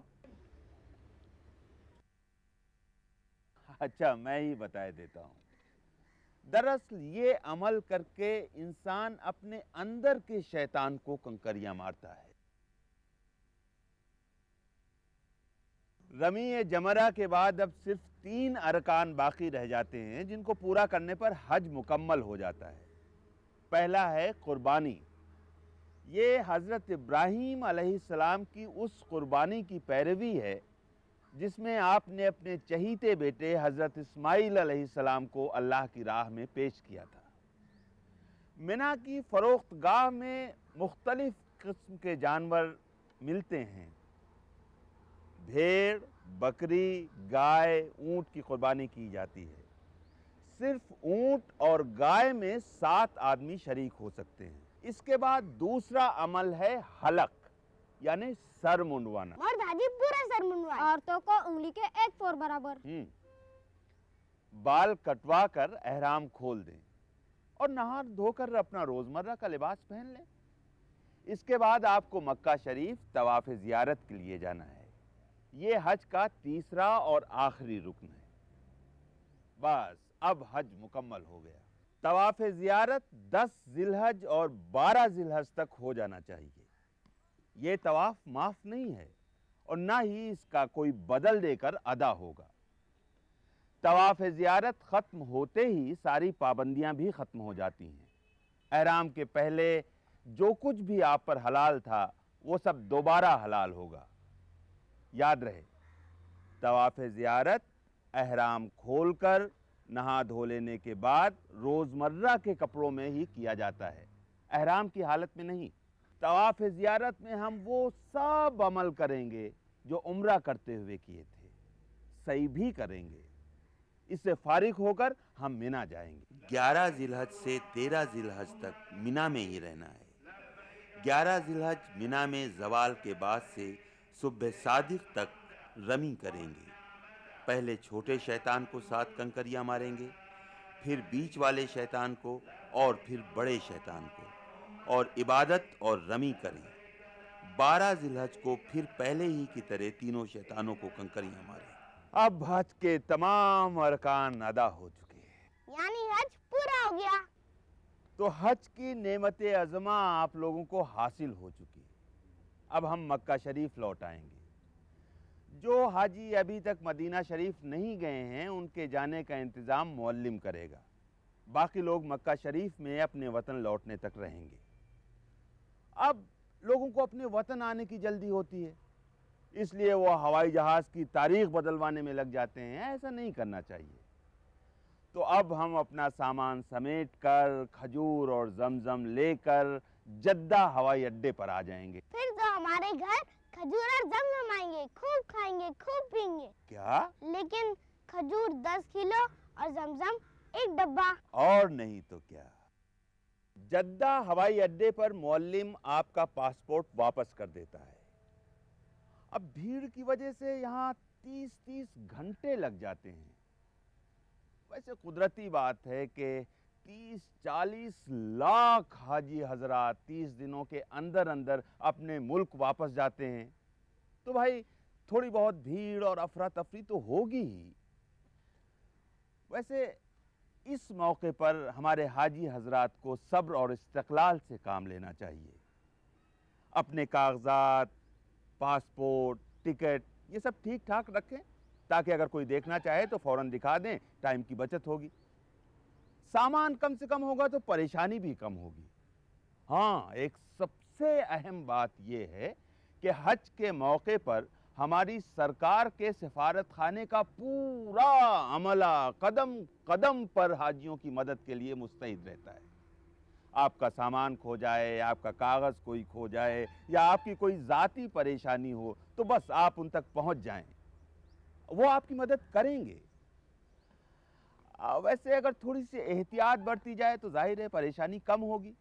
Speaker 2: اچھا میں ہی بتائے دیتا ہوں۔ دراصل یہ عمل کر کے انسان اپنے اندر کے شیطان کو کنکریاں مارتا ہے۔ رمی جمرہ کے بعد اب صرف 3 ارکان باقی رہ جاتے ہیں جن کو پورا کرنے پر حج مکمل ہو جاتا ہے۔ پہلا ہے قربانی۔ یہ حضرت ابراہیم علیہ السلام کی اس قربانی کی پیروی ہے جس میں آپ نے اپنے چہیتے بیٹے حضرت اسماعیل علیہ السلام کو اللہ کی راہ میں پیش کیا تھا۔ منا کی فروخت گاہ میں مختلف قسم کے جانور ملتے ہیں۔ بھیڑ، بکری، گائے، اونٹ کی قربانی کی جاتی ہے۔ صرف اونٹ اور گائے میں 7 آدمی شریک ہو سکتے ہیں۔ اس کے بعد دوسرا عمل ہے حلق یعنی سر منڈوانا۔
Speaker 3: مرد حاجی پورا سر منڈوائے،
Speaker 5: عورتوں کو انگلی کے 1 4 برابر۔
Speaker 2: بال کٹوا کر احرام کھول دیں اور نہا دھو کر اپنا روزمرہ کا لباس پہن لیں۔ اس کے بعد آپ کو مکہ شریف طواف زیارت کے لیے جانا ہے۔ یہ حج کا تیسرا اور آخری رکن ہے۔ بس اب حج مکمل ہو گیا۔ طواف زیارت 10 ذی الحج اور 12 ذی الحج تک ہو جانا چاہیے۔ یہ طواف معاف نہیں ہے اور نہ ہی اس کا کوئی بدل دے کر ادا ہوگا۔ طواف زیارت ختم ہوتے ہی ساری پابندیاں بھی ختم ہو جاتی ہیں۔ احرام کے پہلے جو کچھ بھی آپ پر حلال تھا وہ سب دوبارہ حلال ہوگا۔ یاد رہے، طواف زیارت احرام کھول کر نہا دھو لینے کے بعد روزمرہ کے کپڑوں میں ہی کیا جاتا ہے، احرام کی حالت میں نہیں۔ طواف زیارت میں ہم وہ سب عمل کریں گے جو عمرہ کرتے ہوئے کیے تھے صحیح بھی کریں گے. اس سے فارغ ہو کر ہم مینا جائیں گے. 11 ذی الحج سے 13 ذی الحج تک مینا میں ہی رہنا ہے. 11 ذی الحج مینا میں زوال کے بعد سے صبح صادق تک رمی کریں گے. پہلے چھوٹے شیطان کو 7 کنکریاں ماریں گے، پھر بیچ والے شیطان کو اور پھر بڑے شیطان کو، اور عبادت اور رمی کریں. 12 ذی الحج کو پھر پہلے ہی کی طرح تینوں شیطانوں کو کنکریاں ماریں. اب حج کے تمام ارکان ادا ہو چکے ہیں،
Speaker 3: یعنی حج پورا ہو گیا.
Speaker 2: تو حج کی نعمت عظمہ آپ لوگوں کو حاصل ہو چکی. اب ہم مکہ شریف لوٹ آئیں گے. جو حاجی ابھی تک مدینہ شریف نہیں گئے ہیں ان کے جانے کا انتظام معلم کرے گا. باقی لوگ مکہ شریف میں اپنے وطن لوٹنے تک رہیں گے. اب لوگوں کو اپنے وطن آنے کی جلدی ہوتی ہے، اس لیے وہ ہوائی جہاز کی تاریخ بدلوانے میں لگ جاتے ہیں. ایسا نہیں کرنا چاہیے. تو اب ہم اپنا سامان سمیٹ کر کھجور اور زمزم لے کر جدہ ہوائی اڈے پر آ جائیں گے.
Speaker 3: پھر تو ہمارے گھر کھجور اور زمزم آئیں گے، خوب کھائیں گے، خوب پئیں گے.
Speaker 2: کیا؟
Speaker 3: لیکن کھجور 10 کلو اور زمزم 1 ڈبہ.
Speaker 2: اور نہیں تو کیا. جدہ ہوائی اڈے پر معلم آپ کا پاسپورٹ واپس کر دیتا ہے. اب بھیڑ کی وجہ سے یہاں 30 گھنٹے لگ جاتے ہیں. ویسے قدرتی بات ہے کہ 30-40 لاکھ حاجی حضرات 30 دنوں کے اندر اندر اپنے ملک واپس جاتے ہیں. تو بھائی تھوڑی بہت بھیڑ اور افراتفری تو ہوگی ہی. ویسے اس موقع پر ہمارے حاجی حضرات کو صبر اور استقلال سے کام لینا چاہیے. اپنے کاغذات، پاسپورٹ، ٹکٹ یہ سب ٹھیک ٹھاک رکھیں تاکہ اگر کوئی دیکھنا چاہے تو فوراً دکھا دیں. ٹائم کی بچت ہوگی. سامان کم سے کم ہوگا تو پریشانی بھی کم ہوگی. ہاں، ایک سب سے اہم بات یہ ہے کہ حج کے موقع پر ہماری سرکار کے سفارت خانے کا پورا عملہ قدم قدم پر حاجیوں کی مدد کے لیے مستعد رہتا ہے. آپ کا سامان کھو جائے، آپ کا کاغذ کوئی کھو جائے یا آپ کی کوئی ذاتی پریشانی ہو تو بس آپ ان تک پہنچ جائیں، وہ آپ کی مدد کریں گے. ویسے اگر تھوڑی سی احتیاط برتی جائے تو ظاہر ہے پریشانی کم ہوگی.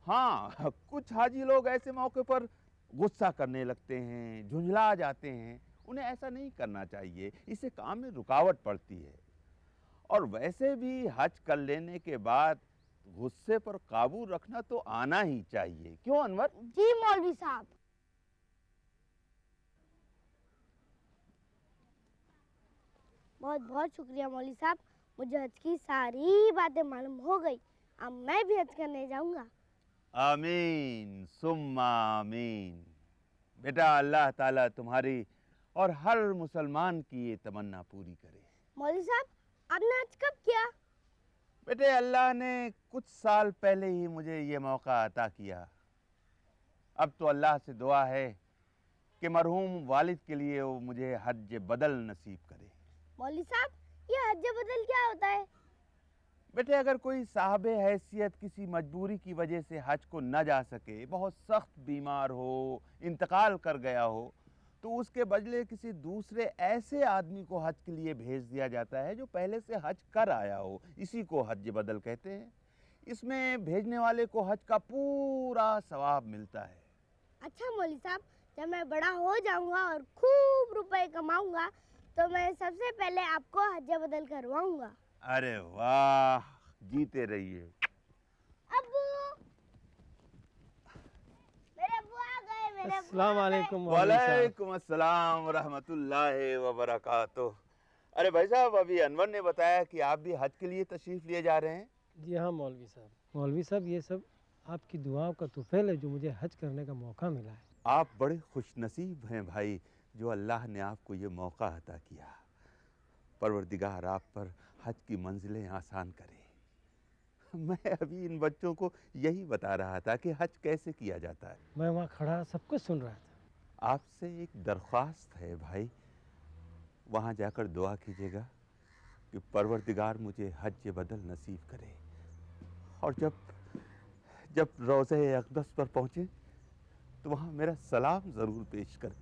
Speaker 2: ہاں، کچھ حاجی لوگ ایسے موقع پر غصہ کرنے لگتے ہیں، جھنجھلا جاتے ہیں. انہیں ایسا نہیں کرنا چاہیے، اس سے کام میں رکاوٹ پڑتی ہے. اور ویسے بھی حج کر لینے کے بعد غصے پر قابو رکھنا تو آنا ہی چاہیے. کیوں انور؟
Speaker 3: جی مولوی صاحب. بہت بہت شکریہ مولوی صاحب، مجھے حج کی ساری باتیں معلوم ہو گئی. اب میں بھی حج کرنے جاؤں گا.
Speaker 2: آمین ثم آمین. بیٹا اللہ تعالیٰ تمہاری اور ہر مسلمان کی یہ تمنا پوری کرے.
Speaker 3: مولوی صاحب آپ نے حج کب کیا؟
Speaker 2: بیٹے اللہ نے کچھ سال پہلے ہی مجھے یہ موقع عطا کیا. اب تو اللہ سے دعا ہے کہ مرحوم والد کے لیے وہ مجھے حج بدل نصیب کرے.
Speaker 3: مولوی صاحب یہ حج بدل کیا ہوتا ہے؟
Speaker 2: بیٹے اگر کوئی صاحب حیثیت کسی مجبوری کی وجہ سے حج کو نہ جا سکے، بہت سخت بیمار ہو، انتقال کر گیا ہو، تو اس کے بدلے کسی دوسرے ایسے آدمی کو حج کے لیے بھیج دیا جاتا ہے جو پہلے سے حج کر آیا ہو. اسی کو حج بدل کہتے ہیں. اس میں بھیجنے والے کو حج کا پورا ثواب ملتا ہے.
Speaker 3: اچھا مولوی صاحب، جب میں بڑا ہو جاؤں گا اور خوب روپے کماؤں گا تو میں سب سے پہلے آپ کو حج بدل کرواؤں گا.
Speaker 2: ارے واہ، جیتے رہیے.
Speaker 3: ابو، میرے ابو آ گئے. میرے ابو
Speaker 1: السلام
Speaker 3: آ گئے.
Speaker 1: علیکم مولوی صاحب.
Speaker 2: وعلیکم السلام ورحمۃ اللہ وبرکاتہ. ارے بھائی صاحب، ابھی انور نے بتایا کہ آپ بھی حج کے لیے تشریف لیے جا رہے ہیں.
Speaker 1: جی ہاں مولوی صاحب. مولوی صاحب یہ سب آپ کی دعاؤں کا طفیل ہے جو مجھے حج کرنے کا موقع ملا ہے.
Speaker 2: آپ بڑے خوش نصیب ہیں بھائی جو اللہ نے آپ کو یہ موقع عطا کیا. پروردگار آپ پر حج کی منزلیں آسان کرے. میں ابھی ان بچوں کو یہی بتا رہا تھا کہ حج کیسے کیا جاتا ہے.
Speaker 1: میں وہاں کھڑا سب کچھ سن رہا تھا.
Speaker 2: آپ سے ایک درخواست ہے بھائی، وہاں جا کر دعا کیجیے گا کہ پروردگار مجھے حج بدل نصیب کرے. اور جب روضہ اقدس پر پہنچے تو وہاں میرا سلام ضرور پیش کریں.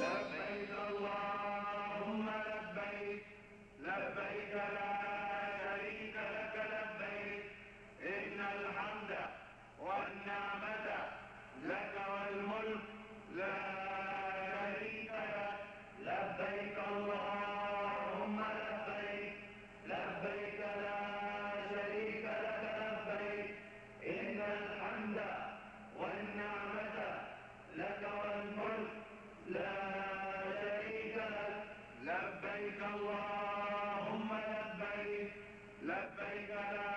Speaker 4: لبيك اللهم لبيك لبيك لا شريك لك لبيك إن الحمد والنعمة لك والملك لا شريك لك لبيك اللهم لبيك لبيك لا شريك لك لبيك إن الحمد والنعمة لك والملك لا شريك لك لبيك اللهم لبيك لبيك لا